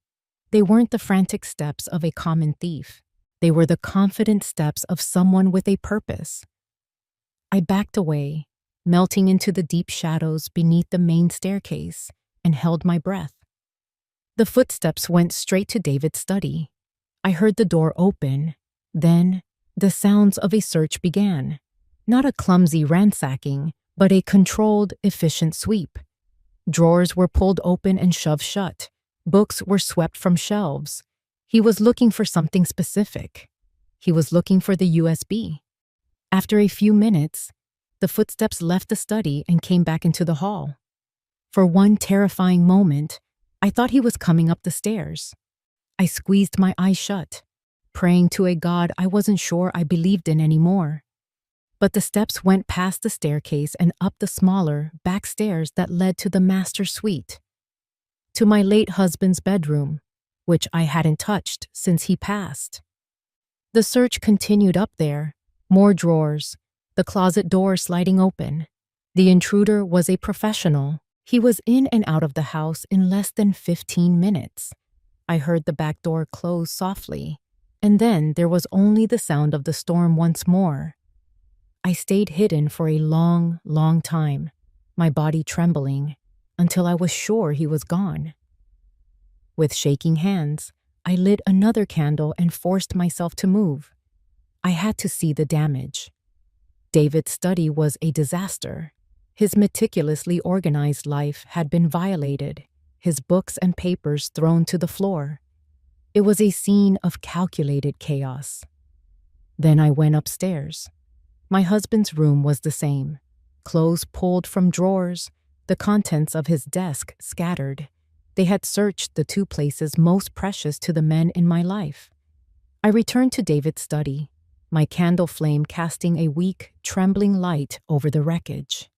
They weren't the frantic steps of a common thief. They were the confident steps of someone with a purpose. I backed away, melting into the deep shadows beneath the main staircase, and held my breath. The footsteps went straight to David's study. I heard the door open. Then, the sounds of a search began. Not a clumsy ransacking, but a controlled, efficient sweep. Drawers were pulled open and shoved shut. Books were swept from shelves. He was looking for something specific. He was looking for the USB. After a few minutes, the footsteps left the study and came back into the hall. For one terrifying moment, I thought he was coming up the stairs. I squeezed my eyes shut, praying to a God I wasn't sure I believed in anymore. But the steps went past the staircase and up the smaller, back stairs that led to the master suite, to my late husband's bedroom, which I hadn't touched since he passed. The search continued up there, more drawers, the closet door sliding open. The intruder was a professional. He was in and out of the house in less than 15 minutes. I heard the back door close softly, and then there was only the sound of the storm once more. I stayed hidden for a long, long time, my body trembling, until I was sure he was gone. With shaking hands, I lit another candle and forced myself to move. I had to see the damage. David's study was a disaster. His meticulously organized life had been violated, his books and papers thrown to the floor. It was a scene of calculated chaos. Then I went upstairs. My husband's room was the same. Clothes pulled from drawers, the contents of his desk scattered. They had searched the two places most precious to the men in my life. I returned to David's study, my candle flame casting a weak, trembling light over the wreckage.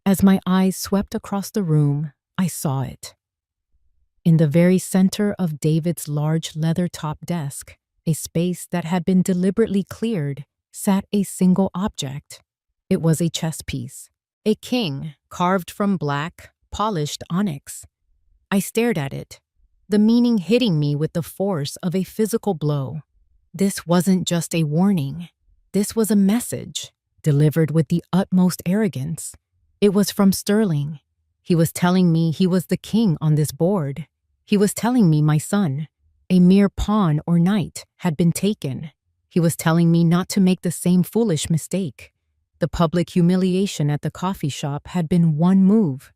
As my eyes swept across the room, I saw it. In the very center of David's large leather-top desk, a space that had been deliberately cleared, sat a single object. It was a chess piece, a king carved from black, polished onyx. I stared at it, the meaning hitting me with the force of a physical blow. This wasn't just a warning. This was a message, delivered with the utmost arrogance. It was from Sterling. He was telling me he was the king on this board. He was telling me my son, a mere pawn or knight, had been taken. He was telling me not to make the same foolish mistake. The public humiliation at the coffee shop had been one move.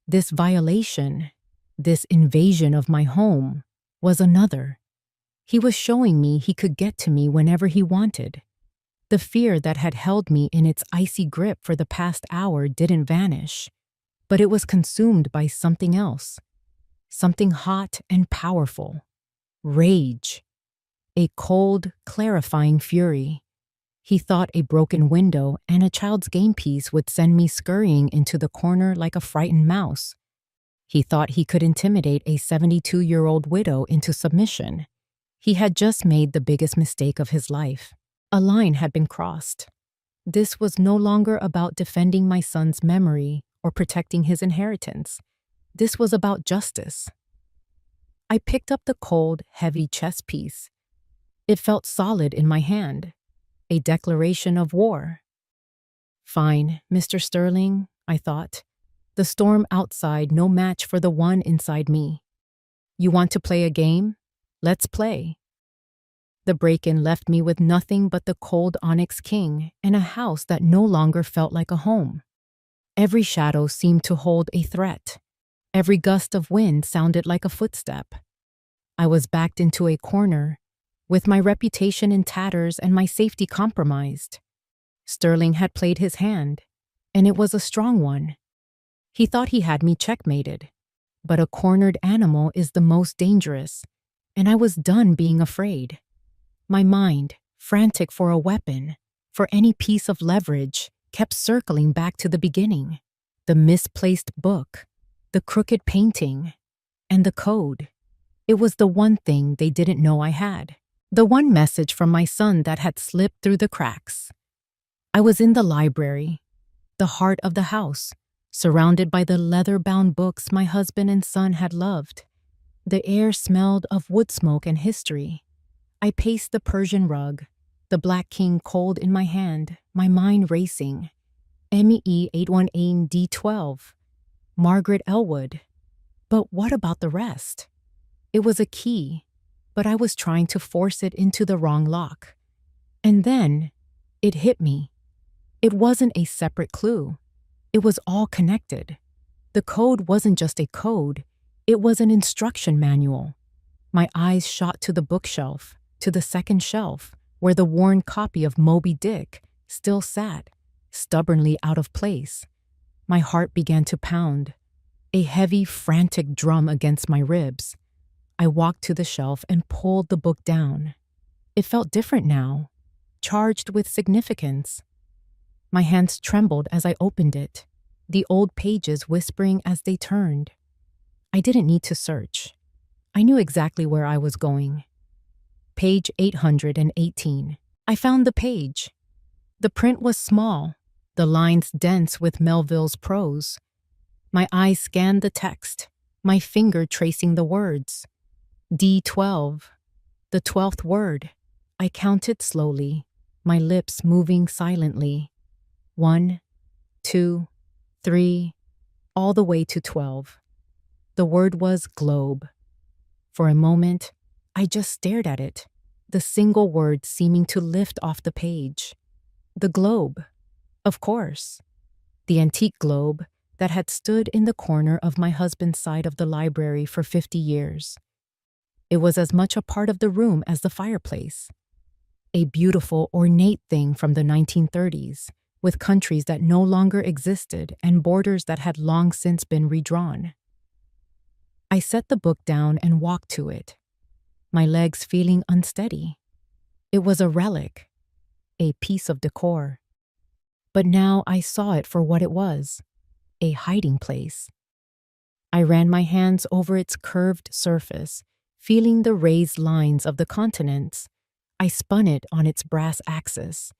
This violation, this invasion of my home, was another. He was showing me he could get to me whenever he wanted. The fear that had held me in its icy grip for the past hour didn't vanish, but it was consumed by something else, something hot and powerful. Rage. A cold, clarifying fury. He thought a broken window and a child's game piece would send me scurrying into the corner like a frightened mouse. He thought he could intimidate a 72-year-old widow into submission. He had just made the biggest mistake of his life. A line had been crossed. This was no longer about defending my son's memory or protecting his inheritance. This was about justice. I picked up the cold, heavy chess piece. It felt solid in my hand, a declaration of war. Fine, Mr. Sterling, I thought. The storm outside no match for the one inside me. You want to play a game? Let's play. The break-in left me with nothing but the cold onyx king and a house that no longer felt like a home. Every shadow seemed to hold a threat. Every gust of wind sounded like a footstep. I was backed into a corner, with my reputation in tatters and my safety compromised. Sterling had played his hand, and it was a strong one. He thought he had me checkmated, but a cornered animal is the most dangerous, and I was done being afraid. My mind, frantic for a weapon, for any piece of leverage, kept circling back to the beginning. The misplaced book, the crooked painting, and the code. It was the one thing they didn't know I had. The one message from my son that had slipped through the cracks. I was in the library, the heart of the house, surrounded by the leather-bound books my husband and son had loved. The air smelled of wood smoke and history. I paced the Persian rug, the Black King cold in my hand, my mind racing. MEE 818D12. Margaret Elwood. But what about the rest? It was a key, but I was trying to force it into the wrong lock. And then, it hit me. It wasn't a separate clue. It was all connected. The code wasn't just a code, it was an instruction manual. My eyes shot to the bookshelf, to the second shelf, where the worn copy of Moby Dick still sat, stubbornly out of place. My heart began to pound, a heavy, frantic drum against my ribs. I walked to the shelf and pulled the book down. It felt different now, charged with significance. My hands trembled as I opened it, the old pages whispering as they turned. I didn't need to search. I knew exactly where I was going. Page 818. I found the page. The print was small, the lines dense with Melville's prose. My eyes scanned the text, my finger tracing the words. D12, the 12th word. I counted slowly, my lips moving silently. 1, 2, 3, all the way to 12. The word was globe. For a moment, I just stared at it, the single word seeming to lift off the page. The globe. Of course. The antique globe that had stood in the corner of my husband's side of the library for 50 years. It was as much a part of the room as the fireplace. A beautiful, ornate thing from the 1930s, with countries that no longer existed and borders that had long since been redrawn. I set the book down and walked to it, my legs feeling unsteady. It was a relic, a piece of decor. But now I saw it for what it was, a hiding place. I ran my hands over its curved surface, feeling the raised lines of the continents. I spun it on its brass axis,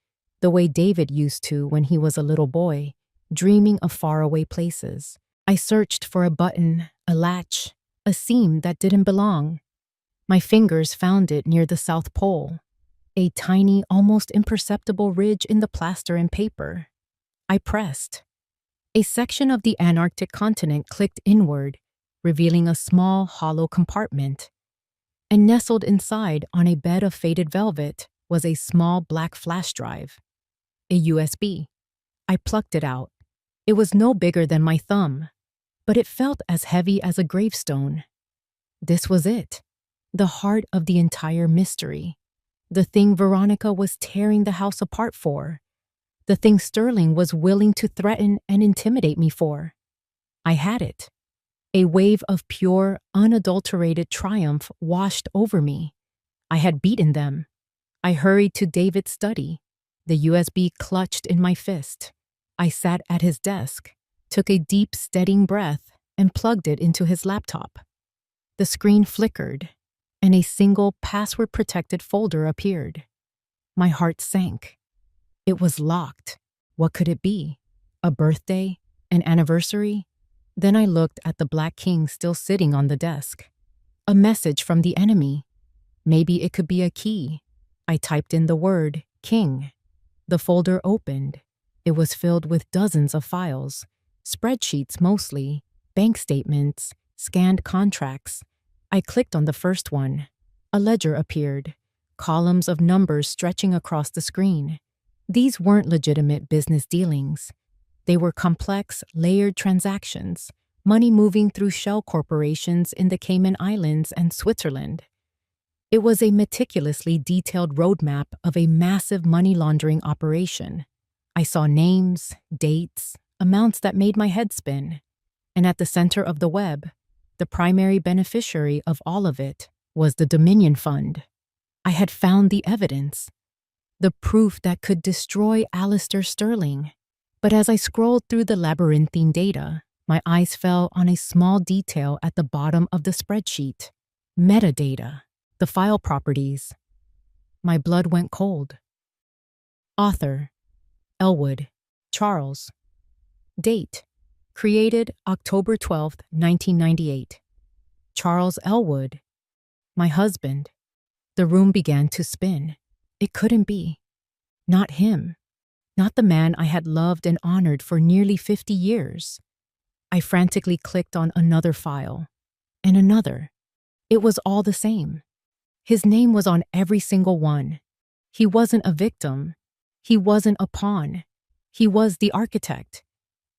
the way David used to when he was a little boy, dreaming of faraway places. I searched for a button, a latch, a seam that didn't belong. My fingers found it near the South Pole, a tiny, almost imperceptible ridge in the plaster and paper. I pressed. A section of the Antarctic continent clicked inward, revealing a small, hollow compartment. And nestled inside, on a bed of faded velvet, was a small black flash drive. A USB. I plucked it out. It was no bigger than my thumb, but it felt as heavy as a gravestone. This was it, the heart of the entire mystery. The thing Veronica was tearing the house apart for. The thing Sterling was willing to threaten and intimidate me for. I had it. A wave of pure, unadulterated triumph washed over me. I had beaten them. I hurried to David's study, the USB clutched in my fist. I sat at his desk, took a deep, steadying breath, and plugged it into his laptop. The screen flickered, and a single password-protected folder appeared. My heart sank. It was locked. What could it be? A birthday? An anniversary? Then I looked at the Black King still sitting on the desk. A message from the enemy. Maybe it could be a key. I typed in the word, King. The folder opened. It was filled with dozens of files, spreadsheets mostly, bank statements, scanned contracts. I clicked on the first one. A ledger appeared, columns of numbers stretching across the screen. These weren't legitimate business dealings. They were complex, layered transactions, money moving through shell corporations in the Cayman Islands and Switzerland. It was a meticulously detailed roadmap of a massive money laundering operation. I saw names, dates, amounts that made my head spin. And at the center of the web, the primary beneficiary of all of it was the Dominion Fund. I had found the evidence, the proof that could destroy Alistair Sterling. But as I scrolled through the labyrinthine data, my eyes fell on a small detail at the bottom of the spreadsheet. Metadata, the file properties. My blood went cold. Author, Elwood, Charles. Date, created October 12, 1998. Charles Elwood, my husband. The room began to spin. It couldn't be. Not him. Not the man I had loved and honored for nearly 50 years. I frantically clicked on another file, and another. It was all the same. His name was on every single one. He wasn't a victim. He wasn't a pawn. He was the architect.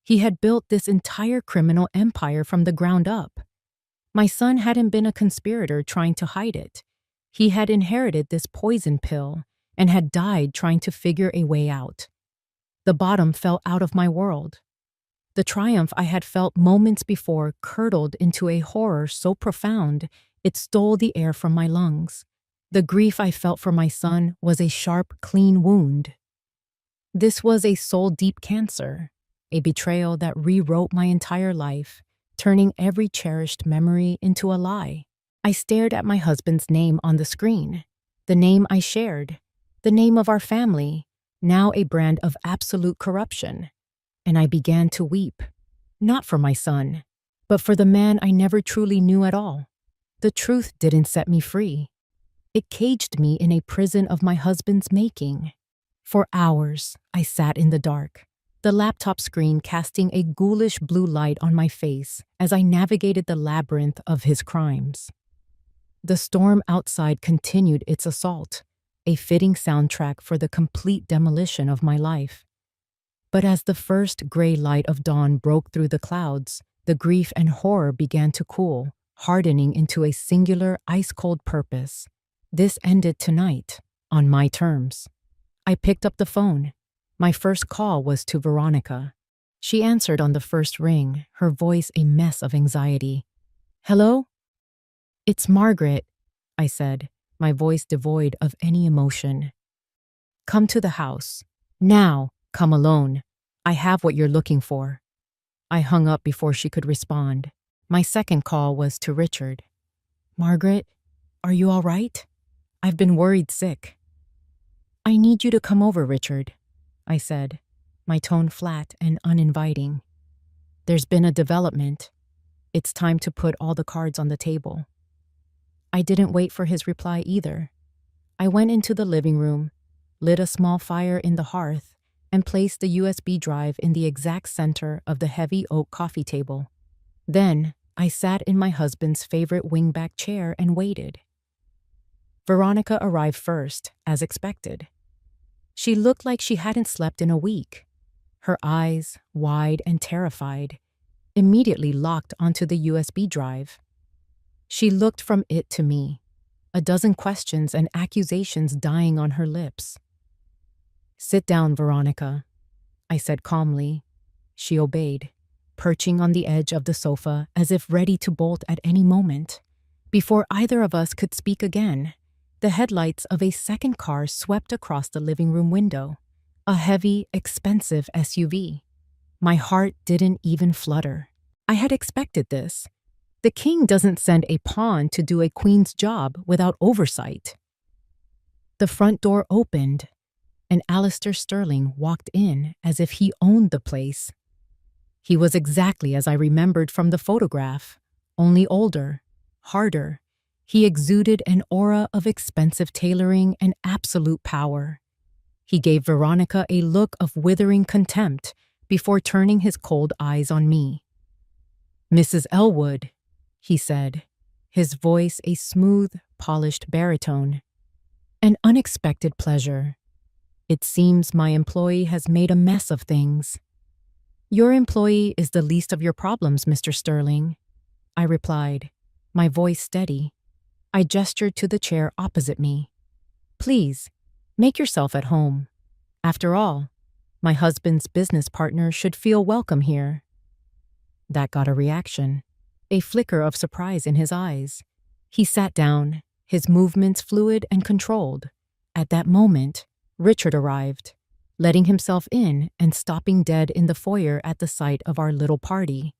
He had built this entire criminal empire from the ground up. My son hadn't been a conspirator trying to hide it. He had inherited this poison pill, and had died trying to figure a way out. The bottom fell out of my world. The triumph I had felt moments before curdled into a horror so profound it stole the air from my lungs. The grief I felt for my son was a sharp, clean wound. This was a soul-deep cancer, a betrayal that rewrote my entire life, turning every cherished memory into a lie. I stared at my husband's name on the screen, the name I shared, the name of our family, now a brand of absolute corruption. And I began to weep, not for my son, but for the man I never truly knew at all. The truth didn't set me free. It caged me in a prison of my husband's making. For hours, I sat in the dark, the laptop screen casting a ghoulish blue light on my face as I navigated the labyrinth of his crimes. The storm outside continued its assault, a fitting soundtrack for the complete demolition of my life. But as the first gray light of dawn broke through the clouds, the grief and horror began to cool, hardening into a singular, ice-cold purpose. This ended tonight, on my terms. I picked up the phone. My first call was to Veronica. She answered on the first ring, her voice a mess of anxiety. "Hello? It's Margaret," I said, my voice devoid of any emotion. "Come to the house. Now, come alone. I have what you're looking for." I hung up before she could respond. My second call was to Richard. "Margaret, are you all right? I've been worried sick." "I need you to come over, Richard," I said, my tone flat and uninviting. "There's been a development. It's time to put all the cards on the table." I didn't wait for his reply either. I went into the living room, lit a small fire in the hearth, and placed the USB drive in the exact center of the heavy oak coffee table. Then, I sat in my husband's favorite wingback chair and waited. Veronica arrived first, as expected. She looked like she hadn't slept in a week. Her eyes, wide and terrified, immediately locked onto the USB drive. She looked from it to me, a dozen questions and accusations dying on her lips. "Sit down, Veronica," I said calmly. She obeyed, perching on the edge of the sofa as if ready to bolt at any moment. Before either of us could speak again, the headlights of a second car swept across the living room window, a heavy, expensive SUV. My heart didn't even flutter. I had expected this. The king doesn't send a pawn to do a queen's job without oversight. The front door opened, and Alistair Sterling walked in as if he owned the place. He was exactly as I remembered from the photograph, only older, harder. He exuded an aura of expensive tailoring and absolute power. He gave Veronica a look of withering contempt before turning his cold eyes on me. "Mrs. Elwood," he said, his voice a smooth, polished baritone. "An unexpected pleasure. It seems my employee has made a mess of things." "Your employee is the least of your problems, Mr. Sterling," I replied, my voice steady. I gestured to the chair opposite me. "Please, make yourself at home. After all, my husband's business partner should feel welcome here." That got a reaction, a flicker of surprise in his eyes. He sat down, his movements fluid and controlled. At that moment, Richard arrived, letting himself in and stopping dead in the foyer at the sight of our little party.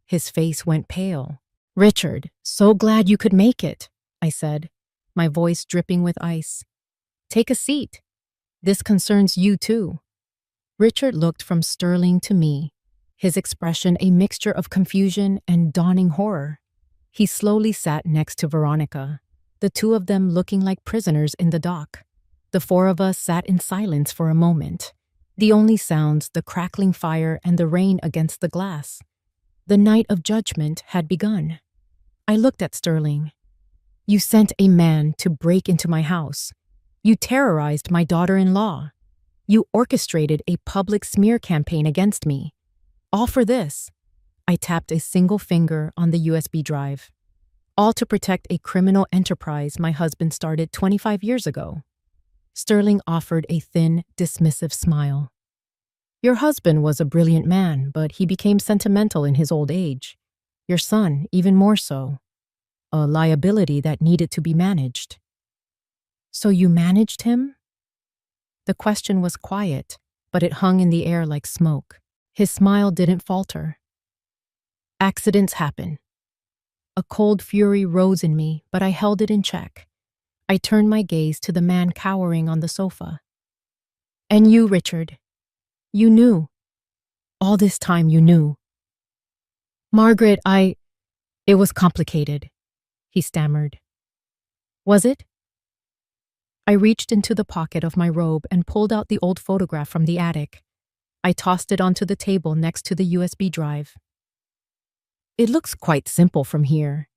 His face went pale. "Richard, so glad you could make it," I said, my voice dripping with ice. "Take a seat. This concerns you too." Richard looked from Sterling to me, his expression a mixture of confusion and dawning horror. He slowly sat next to Veronica, the two of them looking like prisoners in the dock. The four of us sat in silence for a moment, the only sounds the crackling fire and the rain against the glass. The night of judgment had begun. I looked at Sterling. "You sent a man to break into my house. You terrorized my daughter-in-law. You orchestrated a public smear campaign against me. All for this." I tapped a single finger on the USB drive. "All to protect a criminal enterprise my husband started 25 years ago." Sterling offered a thin, dismissive smile. Your husband was a brilliant man, but he became sentimental in his old age. Your son, even more so. A liability that needed to be managed. So you managed him? The question was quiet, but it hung in the air like smoke. His smile didn't falter. Accidents happen. A cold fury rose in me, but I held it in check. I turned my gaze to the man cowering on the sofa. And you, Richard. You knew. All this time you knew. Margaret, It was complicated, he stammered. Was it? I reached into the pocket of my robe and pulled out the old photograph from the attic. I tossed it onto the table next to the USB drive. It looks quite simple from here.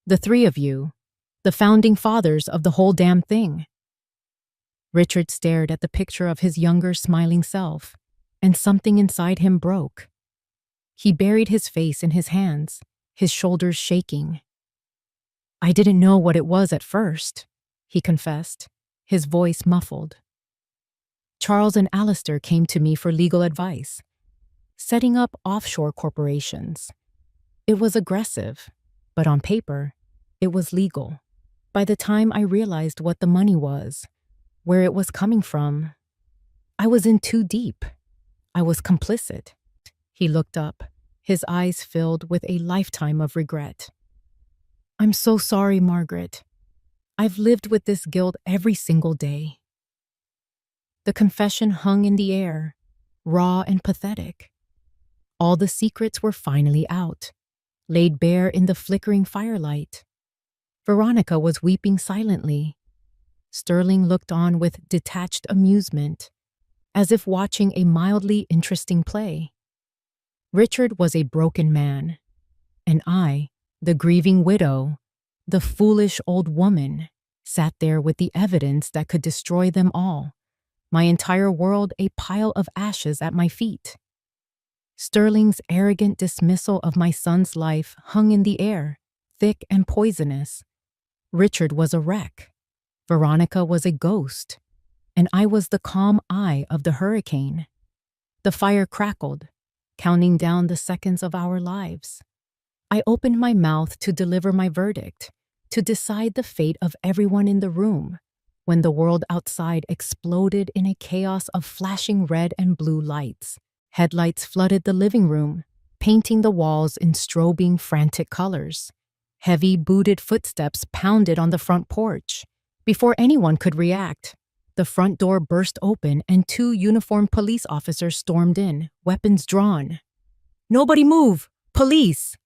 The three of you, the founding fathers of the whole damn thing. Richard stared at the picture of his younger, smiling self, and something inside him broke. He buried his face in his hands, his shoulders shaking. I didn't know what it was at first, he confessed, his voice muffled. Charles and Alistair came to me for legal advice, setting up offshore corporations. It was aggressive, but on paper, it was legal. By the time I realized what the money was, where it was coming from, I was in too deep. I was complicit. He looked up, his eyes filled with a lifetime of regret. I'm so sorry, Margaret. I've lived with this guilt every single day. The confession hung in the air, raw and pathetic. All the secrets were finally out, laid bare in the flickering firelight. Veronica was weeping silently. Sterling looked on with detached amusement, as if watching a mildly interesting play. Richard was a broken man, and I, the grieving widow, the foolish old woman, sat there with the evidence that could destroy them all, my entire world a pile of ashes at my feet. Sterling's arrogant dismissal of my son's life hung in the air, thick and poisonous. Richard was a wreck. Veronica was a ghost, and I was the calm eye of the hurricane. The fire crackled, counting down the seconds of our lives. I opened my mouth to deliver my verdict, to decide the fate of everyone in the room, when the world outside exploded in a chaos of flashing red and blue lights. Headlights flooded the living room, painting the walls in strobing, frantic colors. Heavy, booted footsteps pounded on the front porch. Before anyone could react, the front door burst open and two uniformed police officers stormed in, weapons drawn. Nobody move! Police!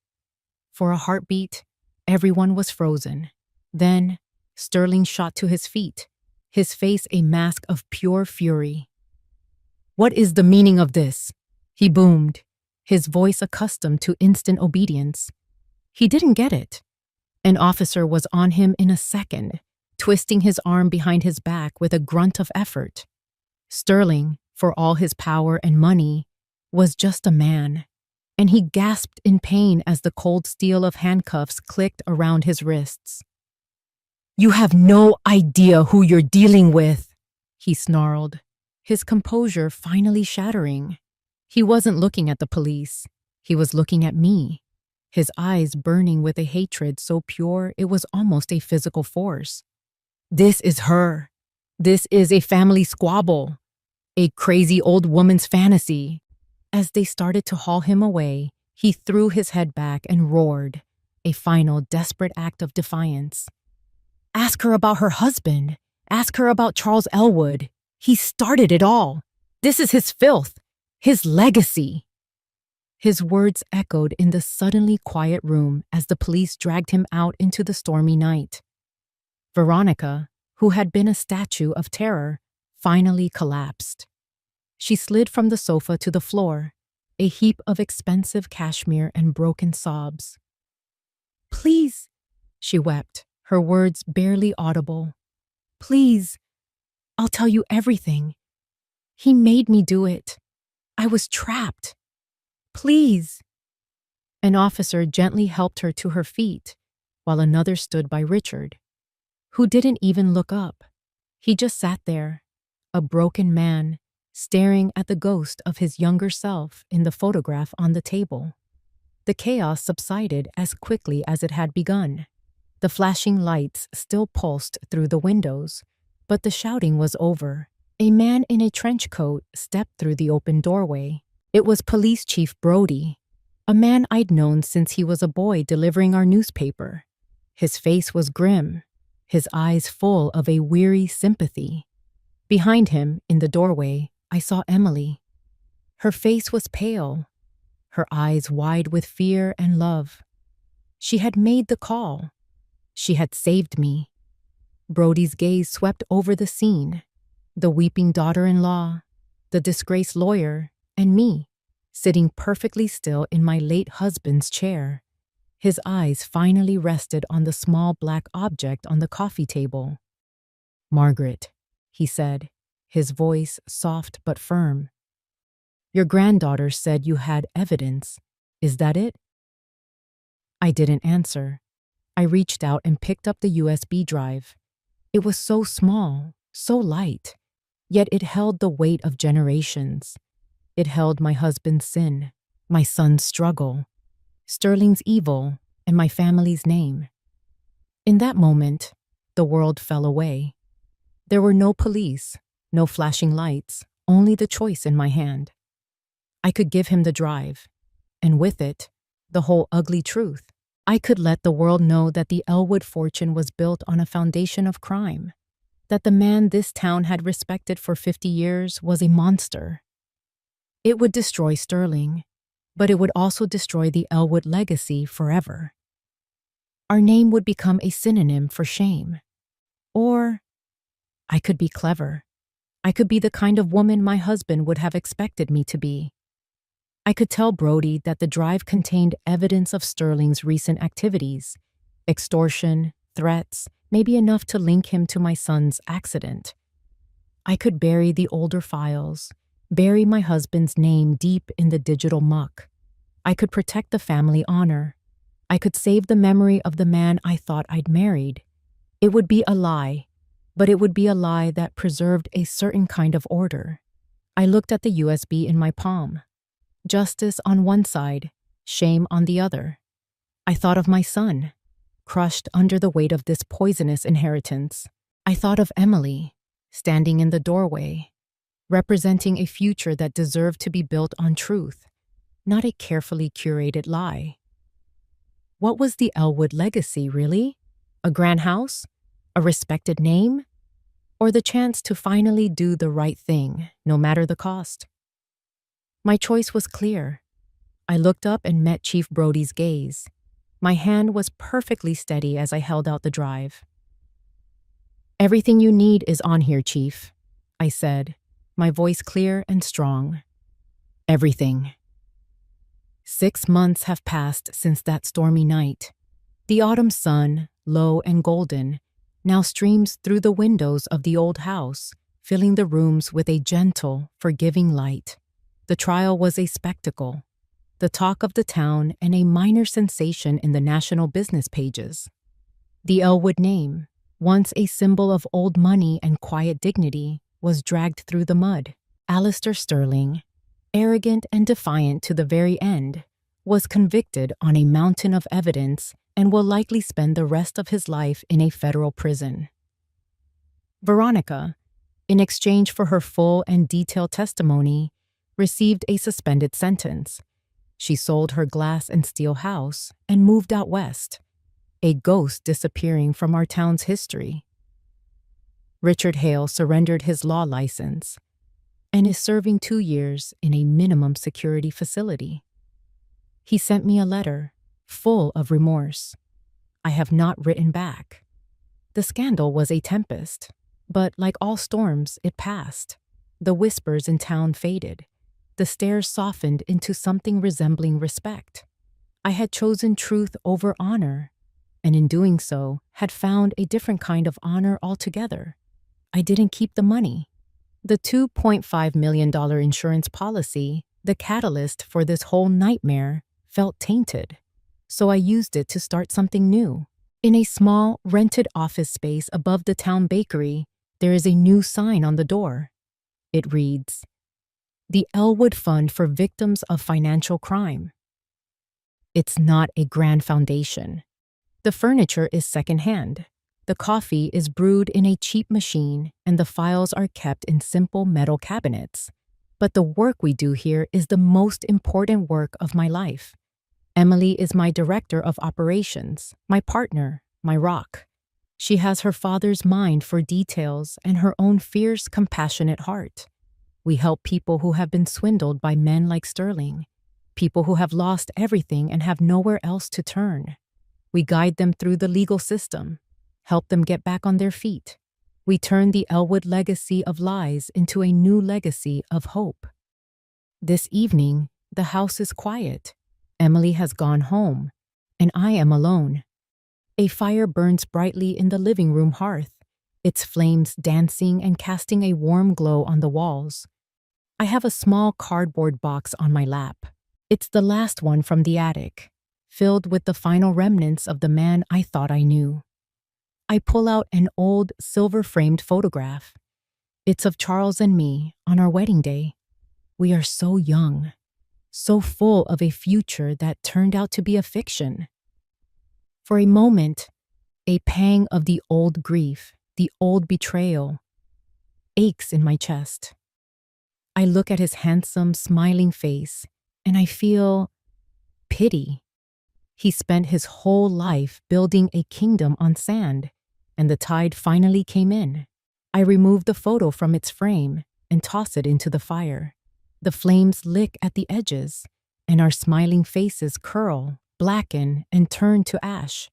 For a heartbeat, everyone was frozen. Then, Sterling shot to his feet, his face a mask of pure fury. What is the meaning of this? He boomed, his voice accustomed to instant obedience. He didn't get it. An officer was on him in a second, twisting his arm behind his back with a grunt of effort. Sterling, for all his power and money, was just a man, and he gasped in pain as the cold steel of handcuffs clicked around his wrists. You have no idea who you're dealing with, he snarled, his composure finally shattering. He wasn't looking at the police. He was looking at me, his eyes burning with a hatred so pure it was almost a physical force. This is her. This is a family squabble, a crazy old woman's fantasy. As they started to haul him away, he threw his head back and roared, a final desperate act of defiance. Ask her about her husband. Ask her about Charles Elwood. He started it all. This is his filth, his legacy. His words echoed in the suddenly quiet room as the police dragged him out into the stormy night. Veronica, who had been a statue of terror, finally collapsed. She slid from the sofa to the floor, a heap of expensive cashmere and broken sobs. Please, she wept, her words barely audible. Please, I'll tell you everything. He made me do it. I was trapped. Please. An officer gently helped her to her feet, while another stood by Richard, who didn't even look up. He just sat there, a broken man, staring at the ghost of his younger self in the photograph on the table. The chaos subsided as quickly as it had begun. The flashing lights still pulsed through the windows, but the shouting was over. A man in a trench coat stepped through the open doorway. It was Police Chief Brody, a man I'd known since he was a boy delivering our newspaper. His face was grim, his eyes full of a weary sympathy. Behind him, in the doorway, I saw Emily. Her face was pale, her eyes wide with fear and love. She had made the call. She had saved me. Brody's gaze swept over the scene. The weeping daughter-in-law, the disgraced lawyer, and me, sitting perfectly still in my late husband's chair. His eyes finally rested on the small black object on the coffee table. "Margaret," he said, his voice soft but firm. "Your granddaughter said you had evidence. Is that it?" I didn't answer. I reached out and picked up the USB drive. It was so small, so light, yet it held the weight of generations. It held my husband's sin, my son's struggle, Sterling's evil, and my family's name. In that moment, the world fell away. There were no police, no flashing lights, only the choice in my hand. I could give him the drive, and with it, the whole ugly truth. I could let the world know that the Elwood fortune was built on a foundation of crime, that the man this town had respected for 50 years was a monster. It would destroy Sterling, but it would also destroy the Elwood legacy forever. Our name would become a synonym for shame. Or I could be clever. I could be the kind of woman my husband would have expected me to be. I could tell Brody that the drive contained evidence of Sterling's recent activities, extortion, threats, maybe enough to link him to my son's accident. I could bury the older files, bury my husband's name deep in the digital muck. I could protect the family honor. I could save the memory of the man I thought I'd married. It would be a lie, but it would be a lie that preserved a certain kind of order. I looked at the USB in my palm. Justice on one side, shame on the other. I thought of my son, crushed under the weight of this poisonous inheritance. I thought of Emily, standing in the doorway, representing a future that deserved to be built on truth, not a carefully curated lie. What was the Elwood legacy, really? A grand house? A respected name? Or the chance to finally do the right thing, no matter the cost? My choice was clear. I looked up and met Chief Brody's gaze. My hand was perfectly steady as I held out the drive. "Everything you need is on here, Chief," I said, my voice clear and strong. Everything. 6 months have passed since that stormy night. The autumn sun, low and golden, now streams through the windows of the old house, filling the rooms with a gentle, forgiving light. The trial was a spectacle, the talk of the town and a minor sensation in the national business pages. The Elwood name, once a symbol of old money and quiet dignity, was dragged through the mud. Alistair Sterling, arrogant and defiant to the very end, was convicted on a mountain of evidence and will likely spend the rest of his life in a federal prison. Veronica, in exchange for her full and detailed testimony, received a suspended sentence. She sold her glass and steel house and moved out west, a ghost disappearing from our town's history. Richard Hale surrendered his law license and is serving 2 years in a minimum security facility. He sent me a letter, full of remorse. I have not written back. The scandal was a tempest, but like all storms, it passed. The whispers in town faded. The stares softened into something resembling respect. I had chosen truth over honor, and in doing so, had found a different kind of honor altogether. I didn't keep the money. The $2.5 million insurance policy, the catalyst for this whole nightmare, felt tainted. So I used it to start something new. In a small, rented office space above the town bakery, There is a new sign on the door. It reads, "The Elwood Fund for Victims of Financial Crime." It's not a grand foundation. The furniture is secondhand. The coffee is brewed in a cheap machine, and the files are kept in simple metal cabinets. But the work we do here is the most important work of my life. Emily is my director of operations, my partner, my rock. She has her father's mind for details and her own fierce, compassionate heart. We help people who have been swindled by men like Sterling, people who have lost everything and have nowhere else to turn. We guide them through the legal system, help them get back on their feet. We turn the Elwood legacy of lies into a new legacy of hope. This evening, the house is quiet. Emily has gone home, and I am alone. A fire burns brightly in the living room hearth, its flames dancing and casting a warm glow on the walls. I have a small cardboard box on my lap. It's the last one from the attic, filled with the final remnants of the man I thought I knew. I pull out an old silver-framed photograph. It's of Charles and me on our wedding day. We are so young, so full of a future that turned out to be a fiction. For a moment, a pang of the old grief, the old betrayal, aches in my chest. I look at his handsome, smiling face, and I feel pity. He spent his whole life building a kingdom on sand, and the tide finally came in. I remove the photo from its frame and toss it into the fire. The flames lick at the edges, and our smiling faces curl, blacken, and turn to ash.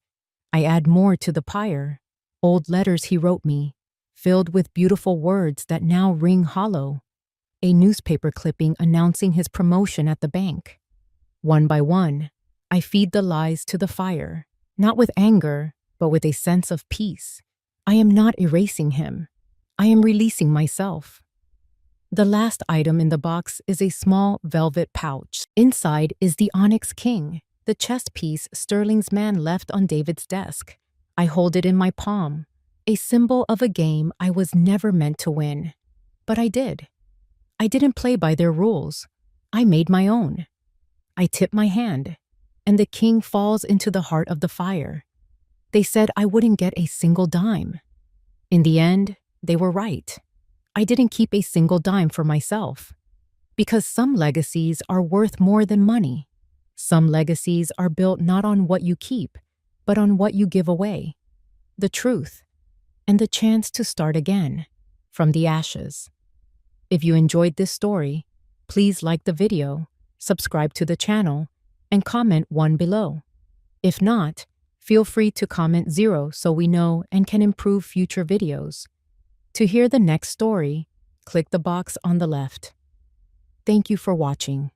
I add more to the pyre, old letters he wrote me, filled with beautiful words that now ring hollow. A newspaper clipping announcing his promotion at the bank. One by one, I feed the lies to the fire, not with anger, but with a sense of peace. I am not erasing him. I am releasing myself. The last item in the box is a small velvet pouch. Inside is the onyx king, the chess piece Sterling's man left on David's desk. I hold it in my palm, a symbol of a game I was never meant to win. But I did. I didn't play by their rules. I made my own. I tip my hand, and the king falls into the heart of the fire. They said I wouldn't get a single dime. In the end, they were right. I didn't keep a single dime for myself. Because some legacies are worth more than money. Some legacies are built not on what you keep, but on what you give away. The truth, and the chance to start again, from the ashes. If you enjoyed this story, please like the video, subscribe to the channel, and comment 1 below. If not, feel free to comment 0 so we know and can improve future videos. To hear the next story, click the box on the left. Thank you for watching.